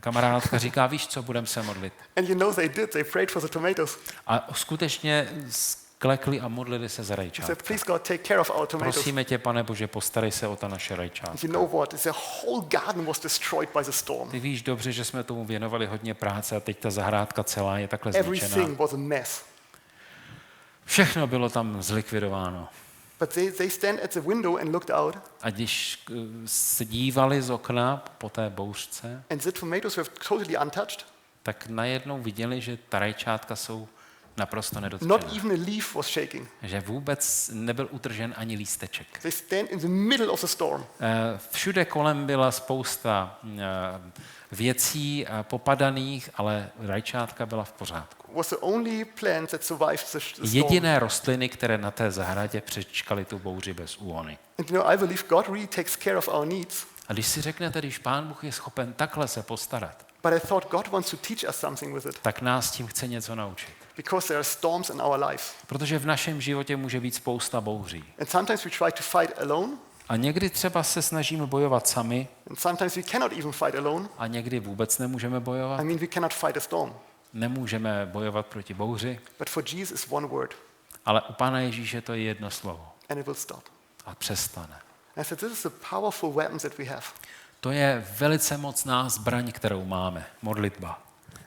kamarádka říká, víš co, budeme se modlit. And you know they did. They prayed for the tomatoes. A skutečně sklekli a modlili se za They rajčátka. said, please God, take care of our tomatoes. Prosíme tě, Pane Bože, postarej se o ta naše You rajčátka. know what? The whole garden was destroyed by the storm. Ty víš dobře, že jsme tomu věnovali hodně práce a teď ta zahrádka celá je takhle zničená. Everything was a mess. Všechno bylo tam zlikvidováno. But they stand at the window and looked out, A když se dívali z okna po té bouřce, and the tomatoes were totally untouched. tak najednou viděli, že ta rajčátka jsou naprosto Not nedotčená. even a leaf was shaking. Že vůbec nebyl utržen ani lísteček. They stand in the middle of the storm. Všude kolem byla spousta věcí popadaných, ale rajčátka byla v pořádku. Was the only plant that survived the storm. Jediné rostliny, které na té zahradě přečkaly tu bouři bez úhony. And you know, I believe God really takes care of our needs. A když si řeknete, když Pán Bůh je schopen takhle se postarat, But I thought God wants to teach us something with it. tak nás tím chce něco naučit. Because there are storms in our lives. Protože v našem životě může být spousta bouří. And sometimes we try to fight alone. A někdy třeba se snažíme bojovat sami And sometimes we cannot even fight alone. a někdy vůbec nemůžeme bojovat. I mean, we cannot fight a storm. Nemůžeme bojovat proti bouři, But for Jesus, one word, ale u Pána Ježíše to je jedno slovo and it will stop. a přestane. I said, this is the powerful weapons that we have. To je velice mocná zbraň, kterou máme, modlitba.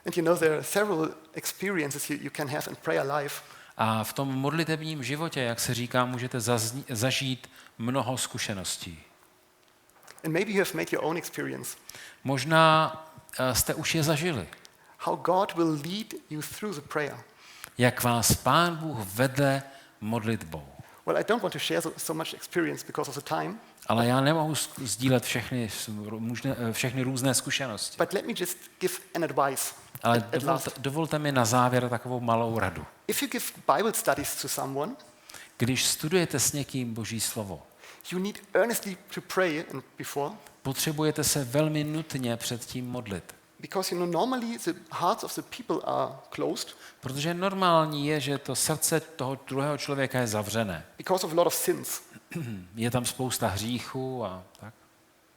And you know, there are several experiences you can have in prayer life. A v tom modlitebním životě, jak se říká, můžete zažít mnoho zkušeností. And maybe you have made your own experience. Možná jste už je zažili. How God will lead you through the prayer. Jak vás Pán Bůh vede modlitbou. Well, I don't want to share so much experience because of the time, Ale já nemohu sdílet všechny různé zkušenosti. but let me just give an advice. Ale at last. dovolte mi na závěr takovou malou radu. If you give Bible studies to someone, Když studujete s někým Boží slovo, you need earnestly to pray before, potřebujete se velmi nutně předtím modlit. because you know normally the hearts of the people are closed Protože normální je, že to srdce toho druhého člověka je zavřené. because of a lot of sins. Je tam spousta hříchů a tak.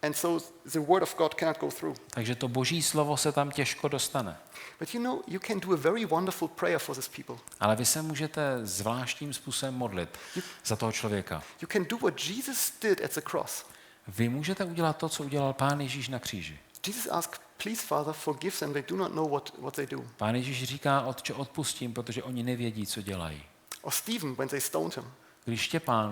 And so the word of God cannot go through. Takže to Boží slovo se tam těžko dostane. But you know, you can do a very wonderful prayer for these people. Ale vy se můžete zvláštním způsobem modlit za toho člověka. You can do what Jesus did at the cross. Vy můžete udělat to, co udělal Pán Ježíš na kříži. Jesus asked, please, Father, forgive them. They do not know what they do. Pán Ježíš říká, Otče, odpustím, protože oni nevědí, co dělají. Or Stephen, when they stoned him.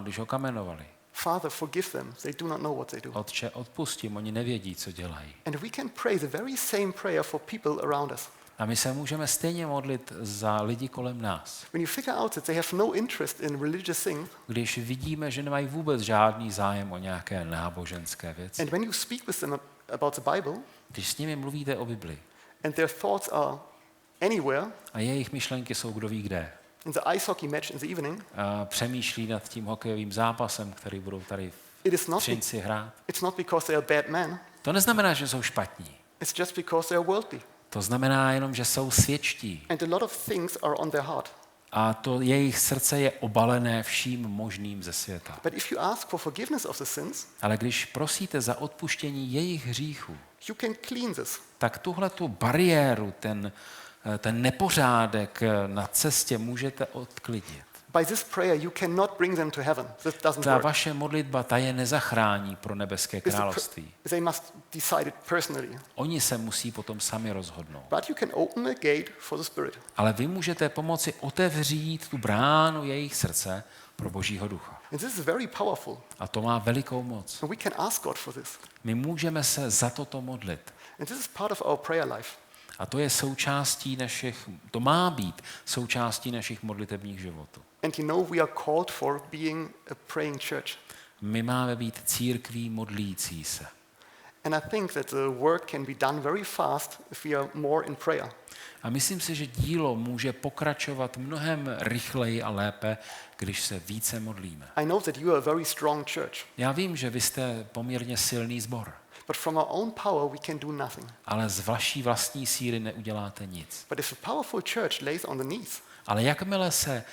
Když ho kamenovali, Father, forgive them. They do not know what they do. Otče, odpustím, oni nevědí, co dělají. And we can pray the very same prayer for people around us. A my se můžeme stejně modlit za lidi kolem nás. When you figure out that they have no interest in religious things, Když vidíme, že nemají vůbec žádný zájem o nějaké náboženské věci. and when you speak with them about the Bible, Když s nimi mluvíte o Bibli and their thoughts are anywhere, a jejich myšlenky jsou kdo ví kde, in the ice hockey match in the evening, a přemýšlí nad tím hokejovým zápasem, který budou tady it is v not, Třinci hrát. it's not because they are bad men. To neznamená, že jsou špatní. It's just because they are worldly. To znamená jenom, že jsou světští. And a lot of things are on their heart. A to jejich srdce je obalené vším možným ze světa. But if you ask for forgiveness of the sins, Ale když prosíte za odpuštění jejich hříchů, you can clean this. tak tuhle tu bariéru, ten nepořádek na cestě můžete odklidit. By this prayer, you cannot bring them to heaven. That doesn't Ta work. vaše modlitba, ta je nezachrání pro nebeské království. They must decide it personally. Oni se musí potom sami rozhodnout. But you can open the gate for the Spirit. Ale vy můžete pomoci otevřít tu bránu jejich srdce pro Božího ducha. And this is very powerful. A to má velikou moc. And we can ask God for this. My můžeme se za toto modlit. And this is part of our prayer life. A to je to má být součástí našich modlitebních životů. And you know, we are called for being a praying church. My máme být církví modlící se. And I think that the work can be done very fast if we are more in prayer. A myslím si, že dílo může pokračovat mnohem rychleji a lépe, když se více modlíme. I know that you are a very strong church, Já vím, že vy jste poměrně silný sbor, but from our own power we can do nothing. ale z vaší vlastní síly neuděláte nic. But if a powerful church lays on the knees Ale jakmile se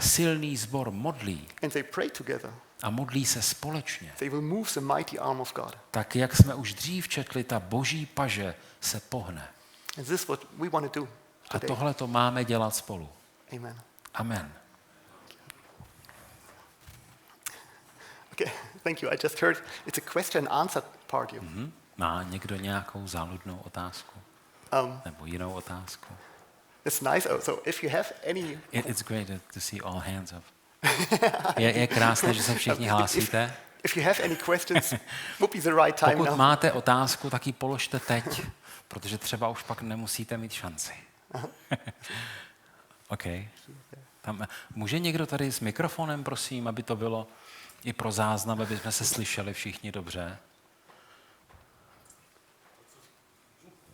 silný sbor modlí and they pray together, a modlí se společně, they will move the mighty arm of God. tak jak jsme už dřív četli, ta boží paže se pohne. And this is what we want to do A today. tohle to máme dělat spolu. Amen. Amen. Okay, thank you. I just heard it's a question and answer part here. Má někdo nějakou záludnou otázku? Nebo jinou otázku? It's nice. So if you have any, It's great to see all hands up. Je krásné, že se všichni hlásíte. If you have any questions, would be the right time Pokud now. máte otázku, tak ji položte teď, protože třeba už pak nemusíte mít šanci. OK. Může někdo tady s mikrofonem, prosím, aby to bylo i pro záznam, aby jsme se slyšeli všichni dobře?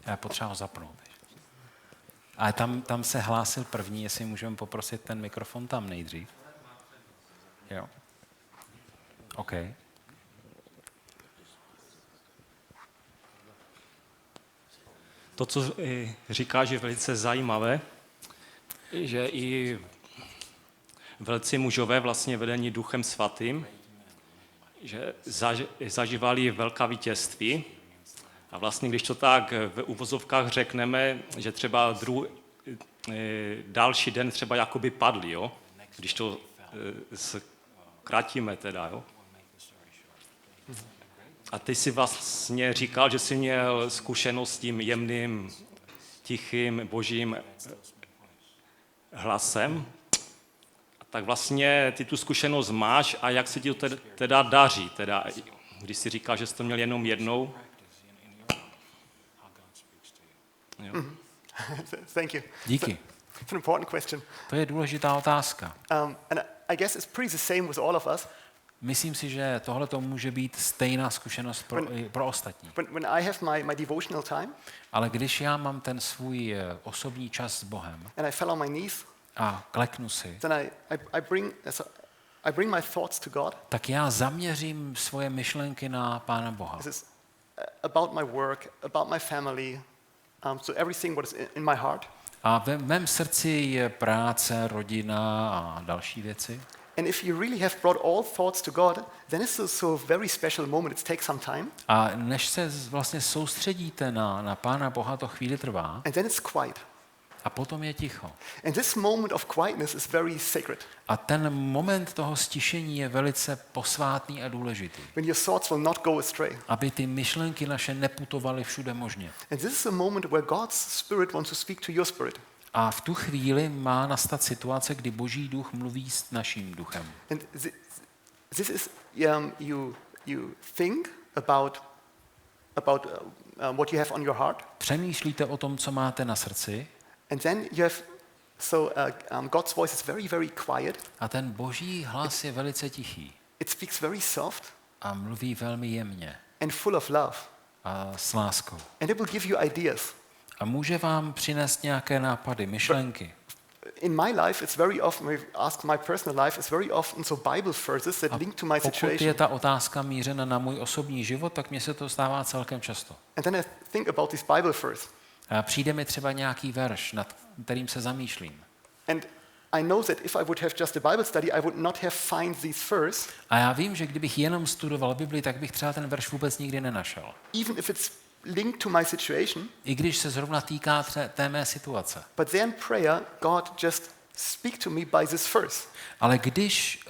Já potřeba ho zapnout. Ale tam se hlásil první, jestli můžeme poprosit ten mikrofon tam nejdřív. Jo. OK. To, co říkáš, je velice zajímavé, že i velcí mužové vlastně vedení Duchem Svatým, že zažívali velká vítězství. A vlastně, když to tak v uvozovkách řekneme, že třeba další den třeba jakoby padli, jo? Když to zkrátíme teda, jo? A ty jsi vlastně říkal, že jsi měl zkušenost s tím jemným, tichým, božím hlasem. A tak vlastně ty tu zkušenost máš a jak se ti to teda daří? Teda, když jsi říkal, že jsi to měl jenom jednou. Jo. Thank you. Díky. It's an important question. To je důležitá otázka. And I guess it's pretty the same with all of us. Myslím si, že tohle to může být stejná zkušenost pro ostatní. When I have my devotional time Ale když já mám ten svůj osobní čas s Bohem and I fell on my knees, a kleknu si, then I bring my thoughts to God. tak já zaměřím svoje myšlenky na Pána Boha. This is about my work, about my family, so everything what is in my heart. A ve mém srdci je práce, rodina a další věci. And if you really have brought all thoughts to God, then it's so very special moment. It takes some time. A než se vlastně soustředíte na Pána Boha, to chvíli trvá And then it's quiet. a potom je ticho. And this moment of quietness is very sacred. A ten moment toho stišení je velice posvátný a důležitý. When your thoughts will not go astray. Aby ty myšlenky naše neputovaly všude možně. And this is a moment where God's Spirit wants to speak to your spirit. A v tu chvíli má nastat situace, kdy Boží duch mluví s naším duchem. And this is you think about what you have on your heart. Přemýšlíte o tom, co máte na srdci, And then you have, God's voice is very, very quiet. a ten Boží hlas je velice tichý It speaks very soft a mluví velmi jemně and full of love. a s láskou. And it will give you ideas. A může vám přinést nějaké nápady, myšlenky. In my life, it's very often, when you ask my personal life, it's very often Bible verses that link to my Pokud je situation. ta otázka mířena na můj osobní život, tak mně se to stává celkem často. And then I think about this Bible verse. A přijde mi třeba nějaký verš, nad kterým se zamýšlím. And I know that if I would have just a Bible study, I would not have find these verse, A já vím, že kdybych jenom studoval Bibli, tak bych třeba ten verš vůbec nikdy nenašel. even if it's linked to my situation. I když se zrovna týká té mé situace. But then prayer, God just speak to me by this verse. Ale když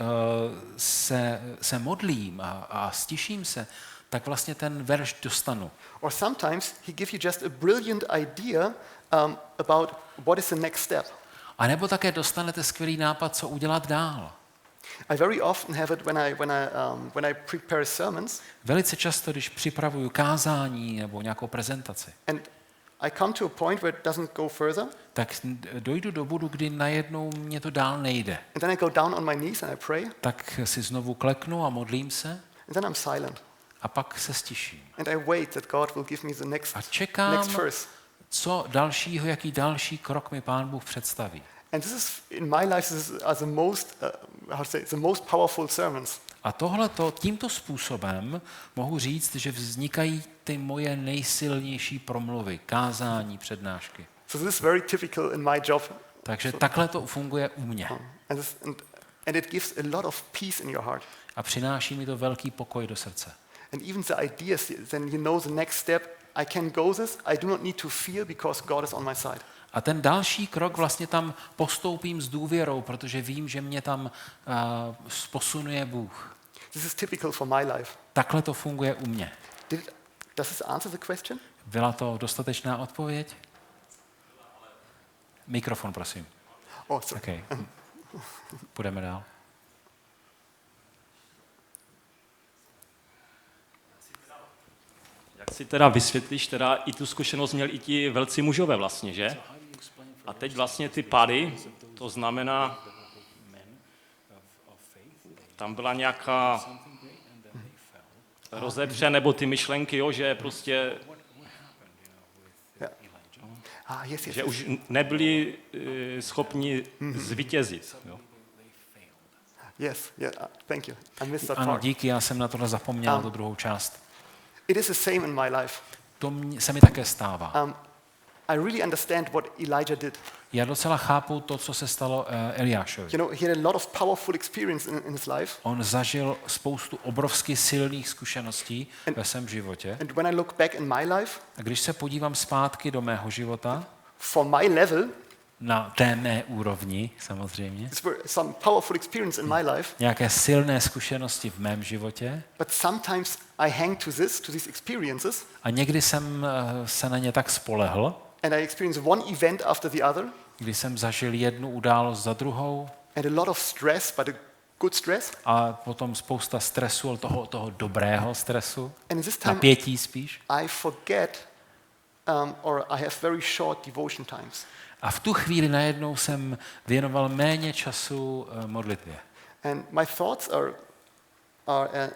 se modlím a stiším se, tak vlastně ten verš dostanu. Or sometimes he gives you just a brilliant idea about what is the next step. A nebo také dostanete skvělý nápad, co udělat dál. I very often have it when I prepare sermons, Velice často, když připravuju kázání nebo nějakou prezentaci, and I come to a point where it doesn't go further, tak dojdu do bodu, kdy najednou mě to dál nejde. and then I go down on my knees and I pray, Tak si znovu kleknu a modlím se and then I'm silent. a pak se stiším. And I wait that God will give me the A next čekám, verse. co dalšího, jaký další krok mi Pán Bůh představí. And this is, in my life, are the most powerful sermons. A tímto způsobem mohu říct, že vznikají ty moje nejsilnější promluvy, kázání, přednášky. So this is very typical in my job. Takže takhle to funguje u mě. And it gives a lot of peace in your heart. A přináší mi to velký pokoj do srdce. And even the ideas, then you know the next step, I can go this, I do not need to fear because God is on my side. A ten další krok vlastně tam postoupím s důvěrou, protože vím, že mě tam posunuje Bůh. This is typical for my life. Takhle to funguje u mě. Does this answer the question? Byla to dostatečná odpověď? Mikrofon, prosím. Oh, sorry. Okay. Půjdeme dál. Jak si teda vysvětlíš, teda i tu zkušenost měli i ti velcí mužové vlastně, že? A teď vlastně ty pády, to znamená, tam byla nějaká rozepře, nebo ty myšlenky, jo, že prostě, Yes, yes. že už nebyli schopni zvítězit. Jo. Yes, yeah, thank you. I missed that Ano, part. díky, já jsem na tohle zapomněl, tu druhou část. It is the same in my life. Se mi také stává. I really understand what Elijah did. Já docela chápu to, co se stalo Eliášovi. You know, he had a lot of powerful experience in his life. On zažil spoustu obrovsky silných zkušeností ve svém životě. And when I look back in my life, A když se podívám zpátky do mého života, for my level, na té mé úrovni samozřejmě, these were some powerful experience in my life. nějaké silné zkušenosti v mém životě, But sometimes I hang to these experiences, a někdy jsem se na ně tak spolehl, and I experience one event after the other, kdy jsem zažil jednu událost za druhou and a lot of stress, but a good stress. a potom spousta stresu, ale toho dobrého stresu, And this time napětí spíš. I forget, or I have very short devotion times. A v tu chvíli najednou jsem věnoval méně času modlitbě. And my thoughts are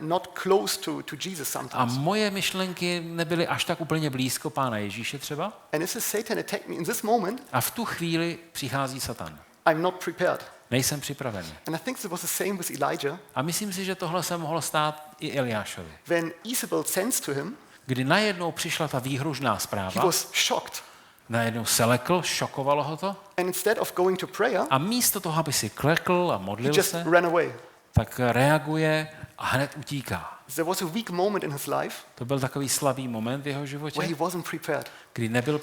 not close to Jesus A sometimes. moje myšlenky nebyly až tak úplně blízko Pána Ježíše třeba. And this is Satan attack me in this moment. A v tu chvíli přichází Satan. I'm not prepared. Nejsem připravený. And I think it was the same with Elijah. A myslím si, že tohle se mohlo stát i Eliášovi. When Isabel sensed to him, Kdy najednou přišla ta výhružná he zpráva, was shocked. najednou se lekl, šokovalo ho to. And instead of going to prayer, A místo toho, aby si klekl a he modlil just se, ran away. tak reaguje a hned utíká. There was a weak moment in his life To byl takový slabý moment v jeho where životě, he wasn't prepared. kdy nebyl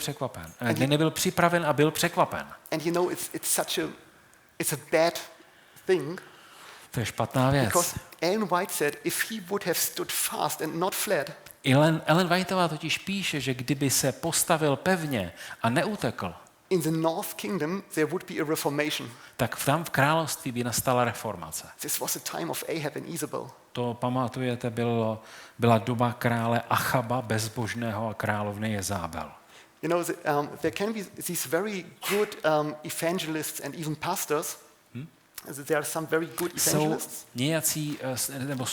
kdy nebyl připraven a byl překvapen. And you know, it's a bad thing To je špatná věc. because Ellen White said if he would have stood fast and not fled, Ellen Whiteová totiž píše, že kdyby se postavil pevně a neutekl, in the North Kingdom there would be a reformation. tak tam v království by nastala reformace. This was the time of Ahab and Isabel. To pamatujete, byla doba krále Achaba, bezbožného, a královny Jezábel. You know, there can be these very good evangelists and even pastors. There are some very good Jsou evangelists. nějací, nebo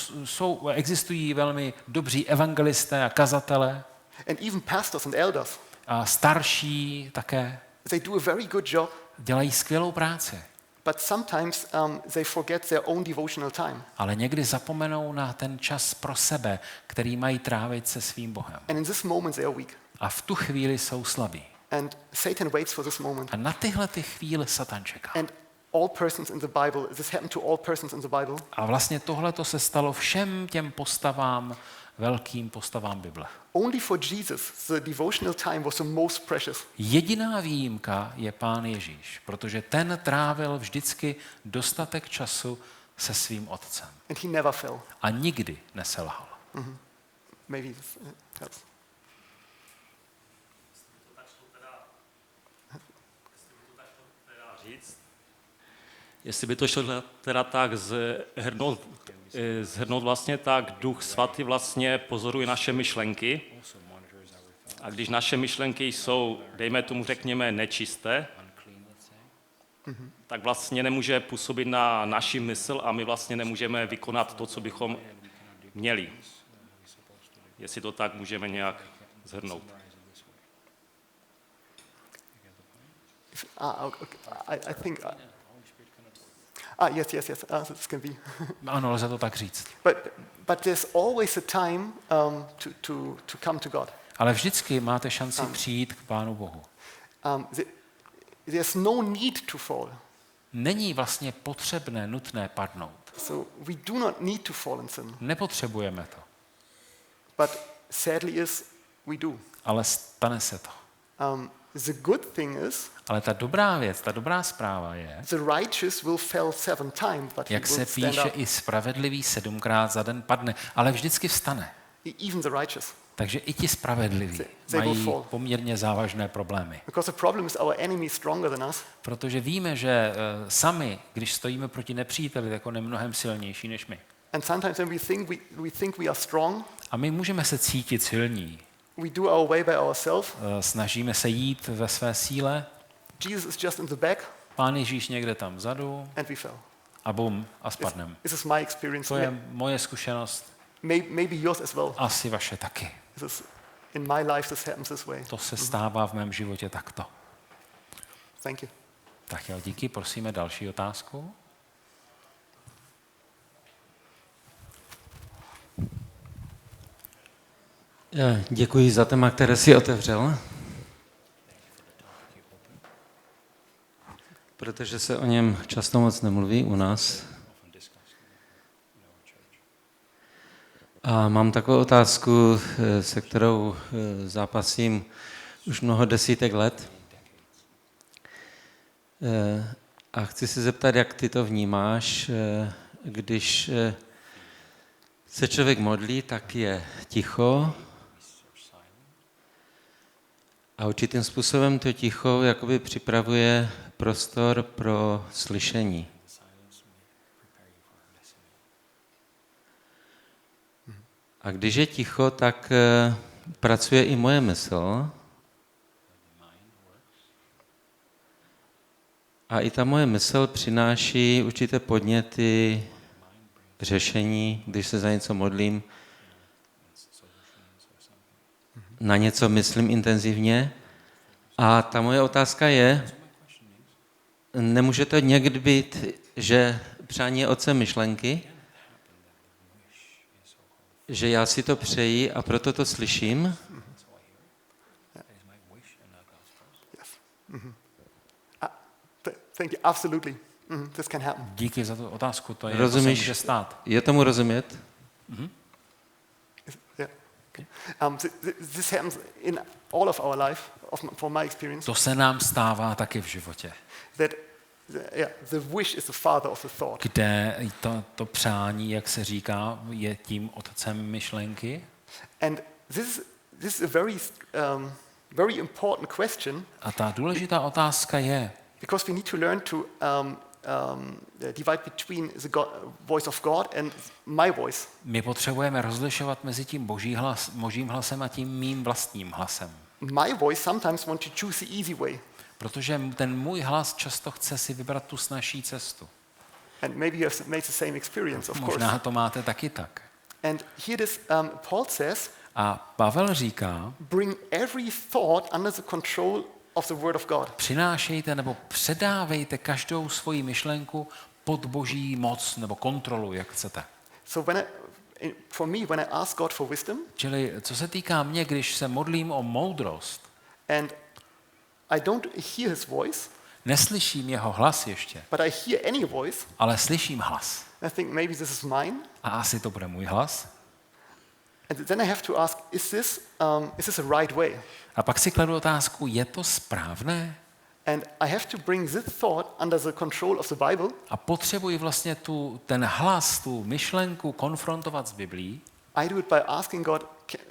existují velmi dobří evangelisté a kazatele And even pastors and elders. a starší také. They do a very good job, Dělají skvělou práci, but sometimes they forget their own devotional time. ale někdy zapomenou na ten čas pro sebe, který mají trávit se svým Bohem. And in this moment they are weak. A v tu chvíli jsou slabí. And Satan waits for this moment. A na tyhle ty chvíle Satan čeká. And all persons in the Bible, this happened to all persons in the Bible. A vlastně tohleto se stalo všem těm postavám, velkým postavám Bible. Only for Jesus, the devotional time was the most precious. Jediná výjimka je Pán Ježíš, protože ten trávil vždycky dostatek času se svým otcem. And he never fell. A nikdy neselhal. Maybe this helps. Jestli by to šlo teda tak zhrnout vlastně, tak Duch Svatý vlastně pozoruje naše myšlenky. A když naše myšlenky jsou, dejme tomu, řekněme, nečisté, tak vlastně nemůže působit na naši mysl a my vlastně nemůžeme vykonat to, co bychom měli. Jestli to tak můžeme nějak zhrnout. Okay. I think. Yes. This can be. Ano, lze to tak říct. But there's always a time to come to God. Ale vždycky máte šanci přijít k Pánu Bohu. There's no need to fall. Není vlastně potřebné, nutné padnout. So we do not need to fall in sin. Nepotřebujeme to. But sadly is we do. Ale stane se to. The good thing is, Ale ta dobrá věc, ta dobrá zpráva je, the righteous will fall 7 times, but he jak will se stand píše, up. i spravedlivý 7krát za den padne, ale vždycky vstane. Even the righteous. Takže i ti spravedliví They will mají fall. poměrně závažné problémy. Because the problem is our enemy is stronger than us. Protože víme, že sami, když stojíme proti nepříteli, tak on je mnohem silnější než my. And sometimes when we think we are strong, A my můžeme se cítit silní, We do our way by ourselves. snažíme se jít ve své síle, Jesus is just in the back, Pán Ježíš někde tam vzadu and we fell. a bum, a spadnem. This is my experience. To je moje zkušenost, Maybe yours as well. asi vaše taky. In my life, this happens this way. To se stává v mém životě takto. Thank you. Tak jo, díky, prosíme další otázku. Děkuji za téma, které si otevřel, protože se o něm často moc nemluví u nás. A mám takovou otázku, se kterou zápasím už mnoho desítek let. A chci se zeptat, jak ty to vnímáš, když se člověk modlí, tak je ticho a určitým způsobem to ticho jakoby připravuje prostor pro slyšení. A když je ticho, tak pracuje i moje mysl. A i ta moje mysl přináší určité podněty, řešení, když se za něco modlím, na něco myslím intenzivně. A ta moje otázka je, nemůže to někdy být, že přání je otcem myšlenky, že já si to přeji a proto to slyším? Thank you. Absolutely. This can happen. Díky za tu otázku, to je, Rozumíš? to se může stát. Je tomu rozumět? Yeah. Okay. This happens in all of our life, from my experience. To se nám stává taky v životě, That the wish is the father of the thought. kde to přání, jak se říká, je tím otcem myšlenky. And this is a very important question, A ta důležitá otázka je, because we need to learn to divide between the voice of God and my voice. my potřebujeme rozlišovat mezi tím božím hlasem a tím mým vlastním hlasem. My voice sometimes wants to choose the easy way. Protože ten můj hlas často chce si vybrat tu snazší cestu. And maybe you have made the same experience, of course. Možná to máte taky tak. And here this, Paul says, A Pavel říká, bring every thought under the control of the word of God. přinášejte nebo předávejte každou svoji myšlenku pod boží moc nebo kontrolu, jak chcete. So for me, when I ask God for wisdom, Čili co se týká mě, když se modlím o moudrost, and I don't hear his voice, neslyším jeho hlas ještě, but I hear any voice, ale slyším hlas. I think maybe this is mine. A asi to bude můj hlas. And then I have to ask, is this a right way? A pak si kladu otázku, je to správné? And I have to bring this thought under the control of the Bible. A potřebuji vlastně ten hlas, tu myšlenku konfrontovat s Biblií. I do it by asking God,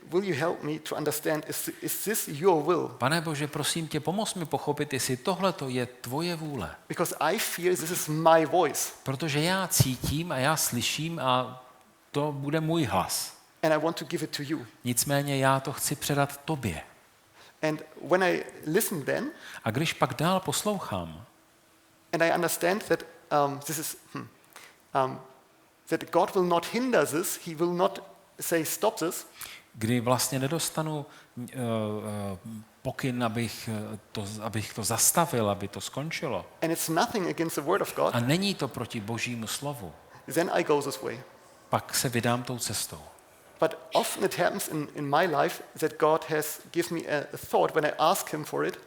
will you help me to understand, is this your will? Pane Bože, prosím tě, pomoz mi pochopit, jestli tohleto je tvoje vůle. Because I feel this is my voice. Protože já cítím a já slyším a to bude můj hlas. And I want to give it to you. Nicméně já to chci předat tobě. And when I listen then, A když pak dál poslouchám and I understand that that God will not hinder this, he will not say stop this, kdy vlastně nedostanu pokyn, abych to zastavil, aby to skončilo. and it's nothing against the word of God, A není to proti božímu slovu. then I go this way. Pak se vydám tou cestou. But often it happens in my life that God has given me a thought when I ask him for it.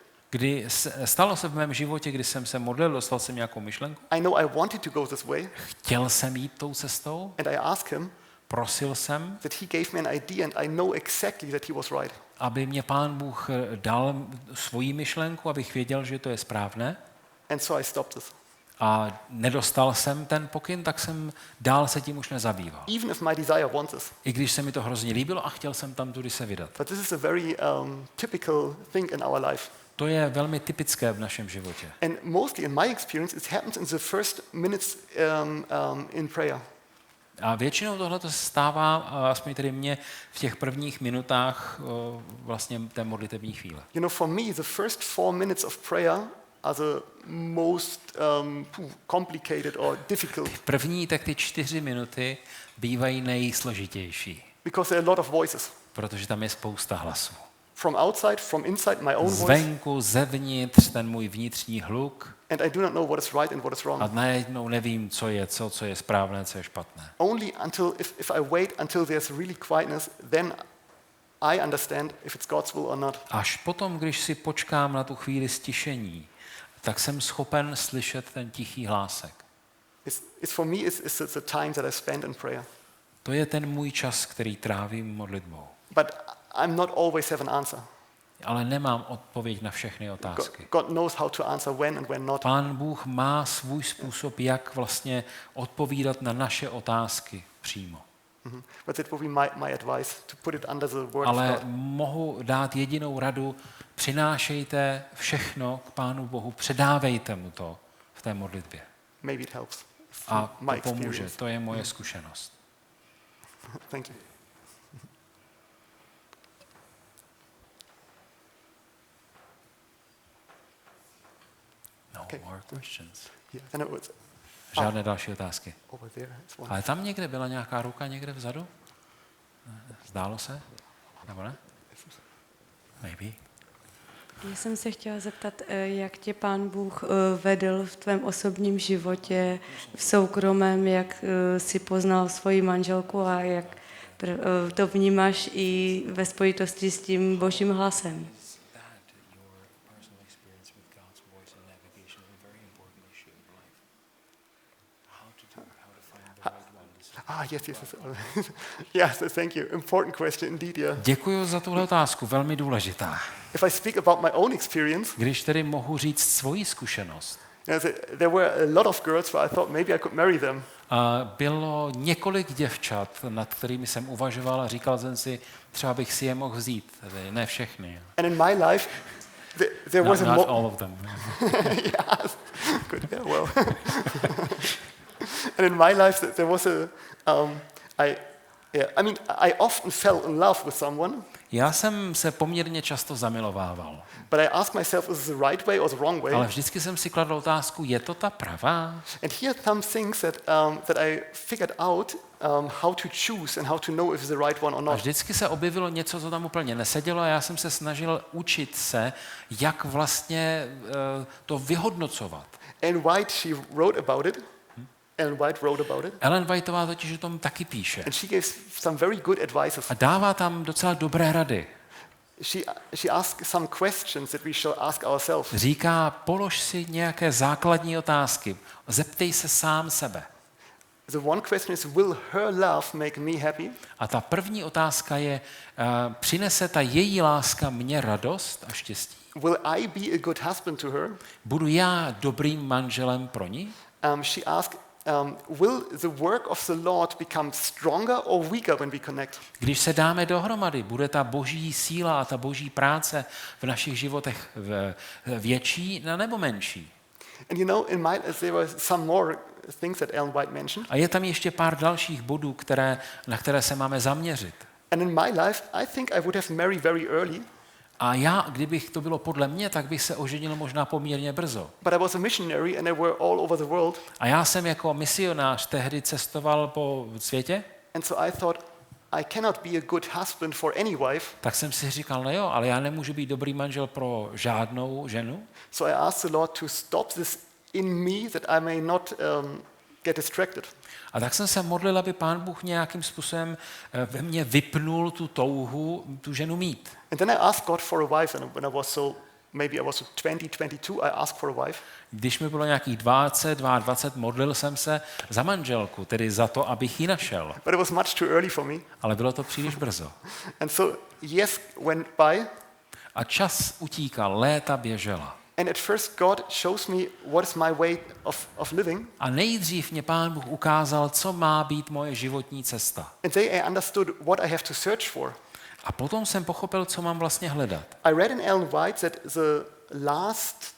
Stalo se v mém životě, kdy jsem se modlil, dostal jsem nějakou myšlenku, I know I wanted to go this way, chtěl jsem jít tou cestou, and I ask him prosil jsem, that he gave me an idea, and I know exactly that he was right. aby mě Pán Bůh dal svoji myšlenku, abych věděl, že to je správné. And so I stopped this. A nedostal jsem ten pokyn, tak jsem dál se tím už nezabýval. Even if my desire wants this. I když se mi to hrozně líbilo a chtěl jsem tam tudy se vydat. But this is a very typical thing in our life. To je velmi typické v našem životě. And mostly in my experience, it happens in the first minutes in prayer. A většinou tohle se stává, aspoň tedy mně, v těch prvních minutách vlastně té modlitební chvíle. You know, for me, the first 4 minutes of prayer are the most complicated or difficult První, tak ty 4 minuty bývají nejsložitější, because there are a lot of voices. protože tam je spousta hlasů. From outside, from inside, my own voice, Zvenku, zevnitř, ten můj vnitřní hluk and I do not know what is right and what is wrong. a najednou nevím, co je správné, co je špatné. Only until, if I wait until there's really quietness, then I understand if it's God's will or not. Až potom, když si počkám na tu chvíli stišení, tak jsem schopen slyšet ten tichý hlásek. It's for me, it's the time that I spend in prayer. To je ten můj čas, který trávím modlitbou. But I'm not always have an answer. Ale nemám odpověď na všechny otázky. God knows how to answer when and when not. Pán Bůh má svůj způsob, jak vlastně odpovídat na naše otázky přímo. But that will be my advice, to put it under the word of Ale God. mohu dát jedinou radu, přinášejte všechno k Pánu Bohu, předávejte mu to v té modlitbě. Maybe it helps. A My to pomůže, experience. to je moje zkušenost. Thank you. No Okay. more questions. Yeah, and it was Žádné další otázky. over there. It's one. Ale tam někde byla nějaká ruka někde vzadu? Zdálo se? Nebo ne? Maybe. Já jsem se chtěla zeptat, jak tě Pán Bůh vedl v tvém osobním životě, v soukromém, jak si poznal svoji manželku a jak to vnímáš i ve spojitosti s tím Božím hlasem. Yes. Yes, thank you. Important question indeed, yeah. Děkuji za tuhle otázku, velmi důležitá. If I speak about my own experience, Když tedy mohu říct svoji zkušenost, there were a lot of girls where I thought maybe I could marry them. bylo několik děvčat, nad kterými jsem uvažoval a říkal jsem si, třeba bych si je mohl vzít. Ne všechny. And in my life, there was Not a all of them. yes, good, yeah, well. And in my life, there was I often fell in love with someone, Já jsem se poměrně často zamilovával, but I asked myself, is it the right way or the wrong way? ale vždycky jsem si kladl otázku, je to ta pravá? And here are some things that I figured out how to choose and how to know if it's the right one or A not. vždycky se objevilo něco, co tam úplně nesedělo a já jsem se snažil učit se, jak vlastně to vyhodnocovat. Ellen White, she wrote about it. Ellen White wrote about it. Ellen Whiteová totiž o tom taky píše. And she gave some very good advices. A dává tam docela dobré rady. She asked some questions that we shall ask ourselves. Říká, polož si nějaké základní otázky. Zeptej se sám sebe. The one question is, will her love make me happy? A ta první otázka je, přinese ta její láska mně radost a štěstí? Will I be a good husband to her? Budu já dobrým manželem pro ní? She asked, will the work of the Lord become stronger or weaker when we connect? Když se dáme dohromady, bude ta boží síla a ta boží práce v našich životech větší nebo menší? And you know, there were some more things that Ellen White mentioned. A je tam ještě pár dalších bodů, na které se máme zaměřit. And in my life, I think I would have married very early. A já, kdybych to bylo podle mě, tak bych se oženil možná poměrně brzo. But I was a missionary and I were all over the world. A já jsem jako misionář tehdy cestoval po světě, And so I thought, I cannot be a good husband for any wife. tak jsem si říkal, no jo, ale já nemůžu být dobrý manžel pro žádnou ženu. So I asked the Lord to stop this in me that I may not get distracted. A tak jsem se modlil, aby Pán Bůh nějakým způsobem ve mně vypnul tu touhu tu ženu mít. And then I asked God for a wife, and when I was maybe I was 20, 22, I asked for a wife. Když mi bylo nějakých 20, 22, modlil jsem se za manželku, tedy za to, abych ji našel. But it was much too early for me. Ale bylo to příliš brzo. And so years went by, A čas utíkal, léta běžela. and at first God shows me what is my way of living. A nejdřív mě Pán Bůh ukázal, co má být moje životní cesta. And then I understood what I have to search for. A potom jsem pochopil, co mám vlastně hledat. I read in Ellen White that the last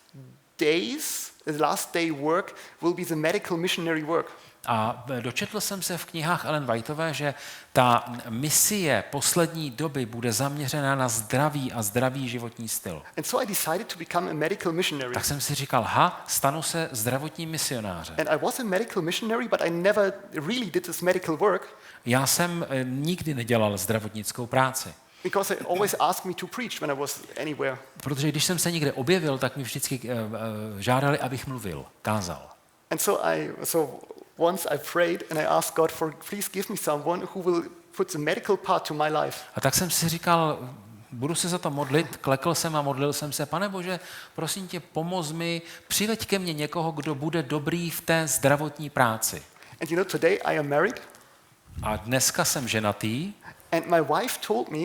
day work will be the medical missionary work. A dočetl jsem se v knihách Ellen Whiteové, že ta misie poslední doby bude zaměřena na zdraví a zdravý životní styl. And so I decided to become a medical missionary. Tak jsem si říkal, stanu se zdravotním misionářem. And I was a medical missionary, but I never really did this medical work Já jsem nikdy nedělal zdravotnickou práci, because they always asked me to preach when I was anywhere. protože když jsem se někde objevil, tak mi vždycky žádali, abych mluvil, kázal. And so once I prayed and I asked God for, please give me someone who will put the medical part to my life. A tak jsem si říkal, budu se za to modlit, klekl jsem a modlil jsem se, Pane Bože, prosím tě, pomoz mi, přiveď ke mně někoho, kdo bude dobrý v té zdravotní práci. And you know, today I am married, A dneska jsem ženatý and my wife told me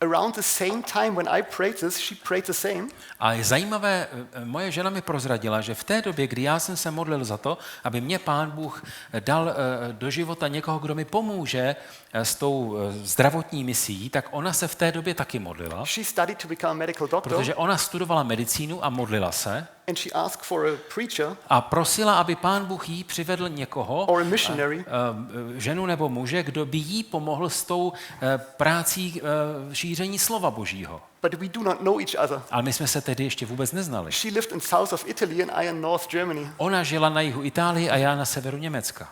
around the same time when I prayed this, she prayed the same. a je zajímavé, moje žena mi prozradila, že v té době, kdy já jsem se modlil za to, aby mě Pán Bůh dal do života někoho, kdo mi pomůže s tou zdravotní misí, tak ona se v té době taky modlila, She studied to become a medical doctor, protože ona studovala medicínu a modlila se and she asked for a preacher a prosila, aby Pán Bůh jí přivedl někoho, or a missionary ženu nebo muže, kdo by jí pomohl s tou prácí šíření slova Božího. but we do not know each other. Ale my jsme se tedy ještě vůbec neznali. She lived in south of Italy and I in North Germany, Ona žila na jihu Itálie a já na severu Německa.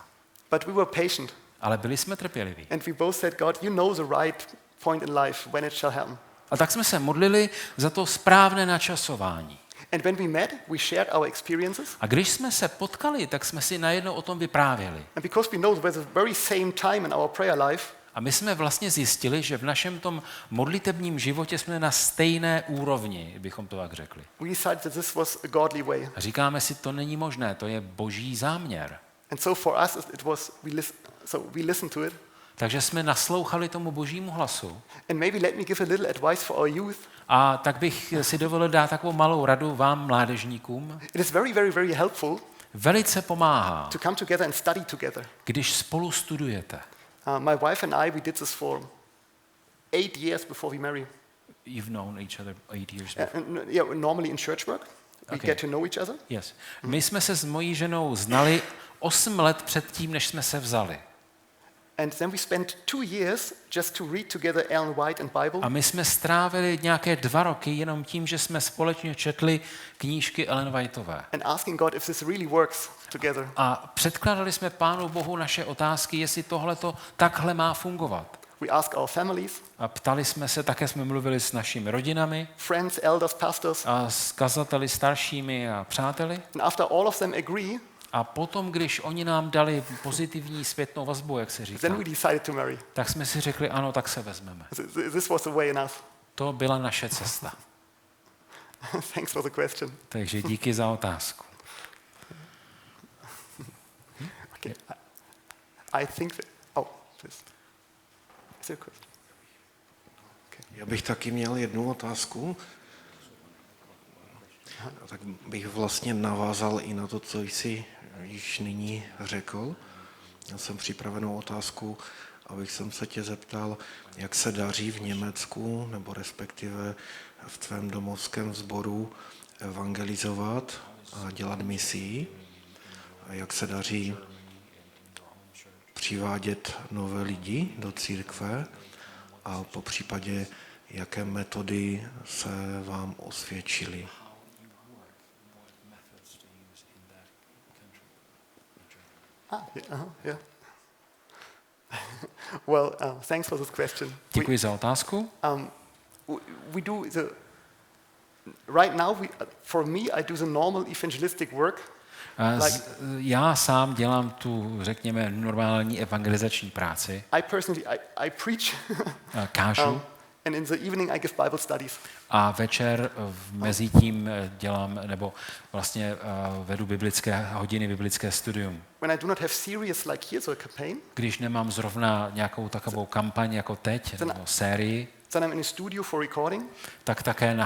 but we were patient. Ale byli jsme trpěliví. And we both said, God, you know the right point in life when it shall happen. A tak jsme se modlili za to správné načasování. And when we met, we shared our experiences. A když jsme se potkali, tak jsme si najednou o tom vyprávěli. And because we know we're the very same time in our prayer life, A my jsme vlastně zjistili, že v našem tom modlitebním životě jsme na stejné úrovni, bychom to tak řekli. we decided that this was a godly way. A říkáme si, to není možné, to je boží záměr. And so for us, it was, we listened to it. Takže jsme naslouchali tomu božímu hlasu. And maybe let me give a little advice for our youth. A tak bych si dovolil dát takovou malou radu vám, mládežníkům. It is very, very, very helpful Velice pomáhá, to come together and study together. když spolu studujete. My wife and I, we did this for 8 years before we married. You've known each other 8 years before. Yeah, normally in church work, we Okay. get to know each other. Yes. My jsme se s mojí ženou znali 8 let předtím, než jsme se vzali. And then we spent 2 years just to read together Ellen White and Bible. A my jsme strávili nějaké 2 roky jenom tím, že jsme společně četli knížky Ellen Whiteové. And asking God if this really works together. A předkládali jsme Pánu Bohu naše otázky, jestli tohleto takhle má fungovat. We ask our families, A ptali jsme se, také jsme mluvili s našimi rodinami friends, elders, pastors. a s kazateli staršími a přáteli. And after all of them agree, A potom, když oni nám dali pozitivní zpětnou vazbu, jak se říká, then we decided to marry. tak jsme si řekli, ano, tak se vezmeme. This was the way enough. To byla naše cesta. Thanks for the question. Takže díky za otázku. Okay. I think that, please. Is there a question? Já bych taky měl jednu otázku. Tak bych vlastně navázal i na to, co jsi již nyní řekl. Měl jsem připravenou otázku, abych se tě zeptal, jak se daří v Německu, nebo respektive v tvém domovském sboru evangelizovat a dělat misii. A jak se daří přivádět nové lidi do církve a po případě, jaké metody se vám osvědčily. Yeah. Well, thanks for this question. Děkuji za otázku. We do right now, for me, I do the normal evangelistic work. Já sám dělám tu, řekněme, normální evangelizační práci. I personally, I preach, Kážu and in the evening I give Bible studies. a večer mezi tím dělám, nebo vlastně vedu hodiny biblické studium. When I do not have serious like here's a campaign, Když nemám zrovna nějakou takovou kampaň jako teď, nebo sérii, then I'm in a studio for recording. tak také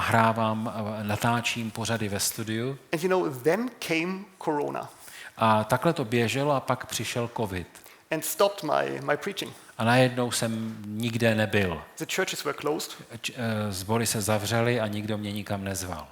natáčím pořady ve studiu. And you know, then came Corona A takhle to běželo a pak přišel covid. and stopped my preaching. A najednou jsem nikde nebyl. The churches were closed, Sbory se zavřely a nikdo mě nikam nezval.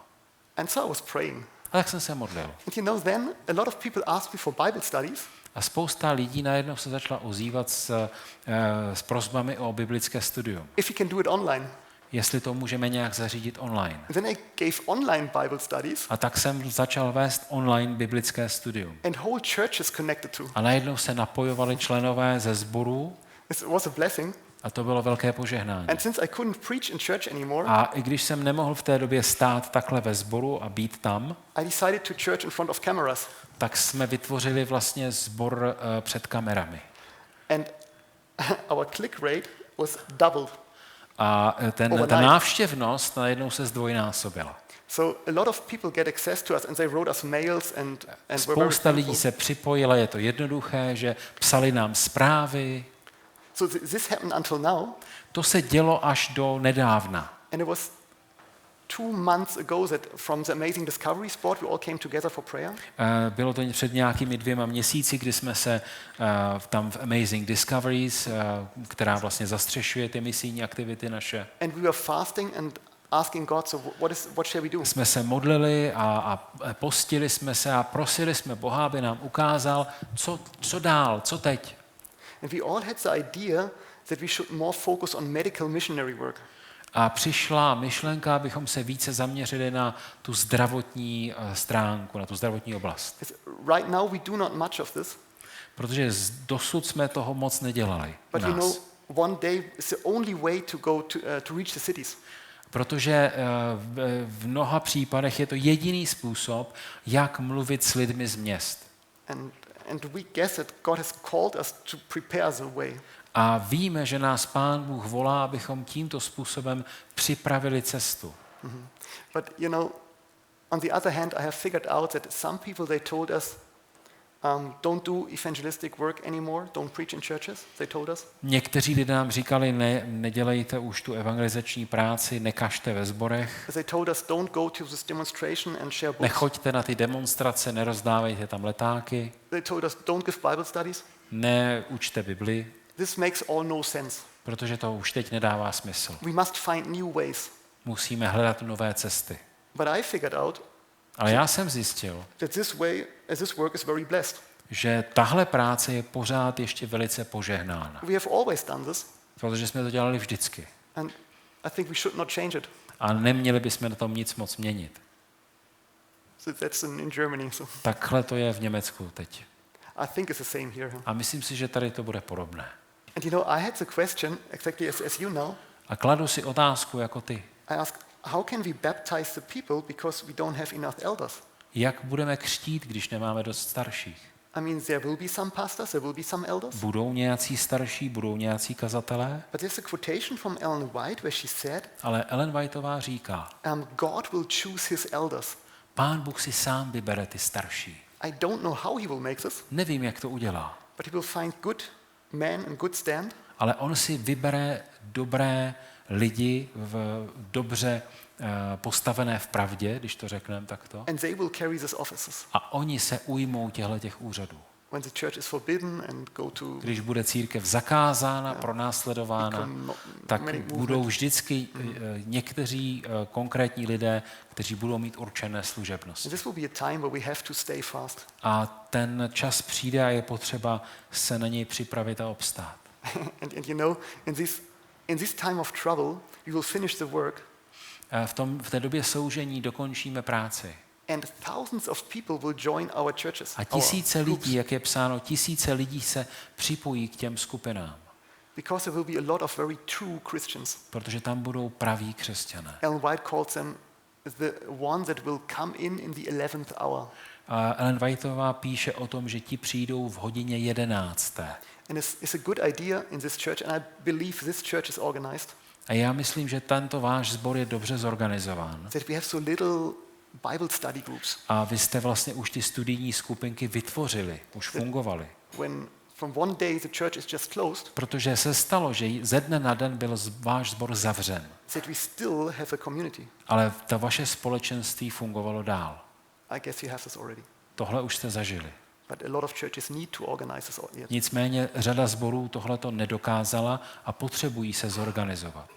and so I was praying. A tak jsem se modlil. And you know, then a lot of people asked me for Bible studies, A spousta lidí najednou se začala ozývat s prosbami o biblické studium. If we can do it online. Jestli to můžeme nějak zařídit online. Then I gave online Bible studies. A tak jsem začal vést online biblické studium. And whole churches connected to. A najednou se napojovali členové ze sboru It was a blessing. a to bylo velké požehnání. And since I couldn't preach in church anymore, A i když jsem nemohl v té době stát takhle ve sboru a být tam, I decided to church in front of cameras. tak jsme vytvořili vlastně sbor před kamerami. And our click rate was doubled. A ta Overnight. návštěvnost najednou se zdvojnásobila. So a lot of people get access to us and they wrote us mails and were very Spousta lidí thankful. se připojila, je to jednoduché, že psali nám zprávy. So this happened until now, To se dělo až do nedávna. and it was 2 months ago that from the Amazing Discoveries board we all came together for prayer. Bylo to před nějakými 2 měsíci, kdy jsme se tam v Amazing Discoveries, která vlastně zastřešuje ty misijní aktivity naše, And we were fasting and asking God, so what shall we do? jsme se modlili a postili jsme se a prosili jsme Boha, aby nám ukázal, co dál, co teď. And we all had the idea that we should more focus on medical missionary work. A přišla myšlenka, abychom se více zaměřili na tu zdravotní stránku, na tu zdravotní oblast. Right now we do not much of this, Protože dosud jsme toho moc nedělali u but we know nás. one day is the only way to go to reach the cities. Protože v mnoha případech je to jediný způsob, jak mluvit s lidmi z měst. And we guess that God has called us to prepare the way. A víme, že nás Pán Bůh volá, abychom tímto způsobem připravili cestu. But you know, on the other hand, I have figured out that some people they told us, don't do evangelistic work anymore, don't preach in churches. They told us. Někteří lidé nám říkali, nedělejte už tu evangelizační práci, nekažte ve sborech, They told us, don't go to this demonstration and share books. nechoďte na ty demonstrace, nerozdávejte tam letáky, They told us, don't give Bible studies. neučte Bibli, This makes all no sense. protože to už teď nedává smysl. We must find new ways. Musíme hledat nové cesty. But I figured out Ale já jsem zjistil, that this work is very blessed. že tahle práce je pořád ještě velice požehnána. We have always done this, Protože jsme to dělali vždycky. and I think we should not change it. A neměli bychom na tom nic moc měnit. So that's in Germany. So Takhle to je v Německu teď. I think it's the same here. A myslím si, že tady to bude podobné. And you know, I had the question exactly as you know. A kladu si otázku jako ty. I asked, how can we baptize the people because we don't have enough elders? Jak budeme křtít, když nemáme dost starších? I mean, there will be some pastors, there will be some elders. Budou nějací starší, budou nějací kazatelé? But there's a quotation from Ellen White where she said, Ale Ellen Whiteová říká, God will choose his elders. Pán Bůh si sám vybere ty starší. I don't know how he will make this, Nevím, jak to udělá, but he will find good men and good stand. ale on si vybere dobré lidi, dobře postavené v pravdě, když to řekneme takto, And they will carry these offices. a oni se ujmou těch úřadů. When the church is forbidden and go to Když bude církev zakázána, pronásledována, tak budou vždycky někteří konkrétní lidé, kteří budou mít určené služebnosti. and this will be a time where we have to stay fast. A ten čas přijde a je potřeba se na něj připravit a obstát. and you know, in this time of trouble, we will finish the work, V té době soužení dokončíme práci. and thousands of people will join our churches. A our tisíce groups, lidí, jak je psáno, tisíce lidí se připojí k těm skupinám, because there will be a lot of very true Christians. protože tam budou praví křesťané. Ellen White calls them the ones that will come in the 11th hour. A Ellen Whiteová píše o tom, že ti přijdou v hodině 11. And it's a good idea in this church, and I believe this church is organized, A já myslím, že tento váš sbor je dobře zorganizován. that we have so little Bible study groups. A vy jste vlastně už ty studijní skupinky vytvořili, už fungovaly. When from one day the church is just closed, Protože se stalo, že ze dne na den byl váš sbor zavřen. that we still have a community. Ale to vaše společenství fungovalo dál. I guess you have this already. Tohle už jste zažili. But a lot of churches need to organize this yet. Nicméně řada sborů tohleto nedokázala a potřebují se zorganizovat.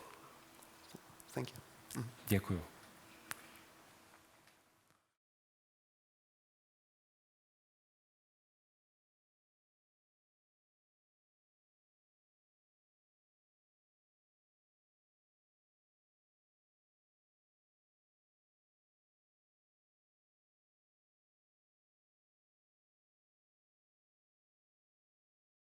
Thank you. Děkuju.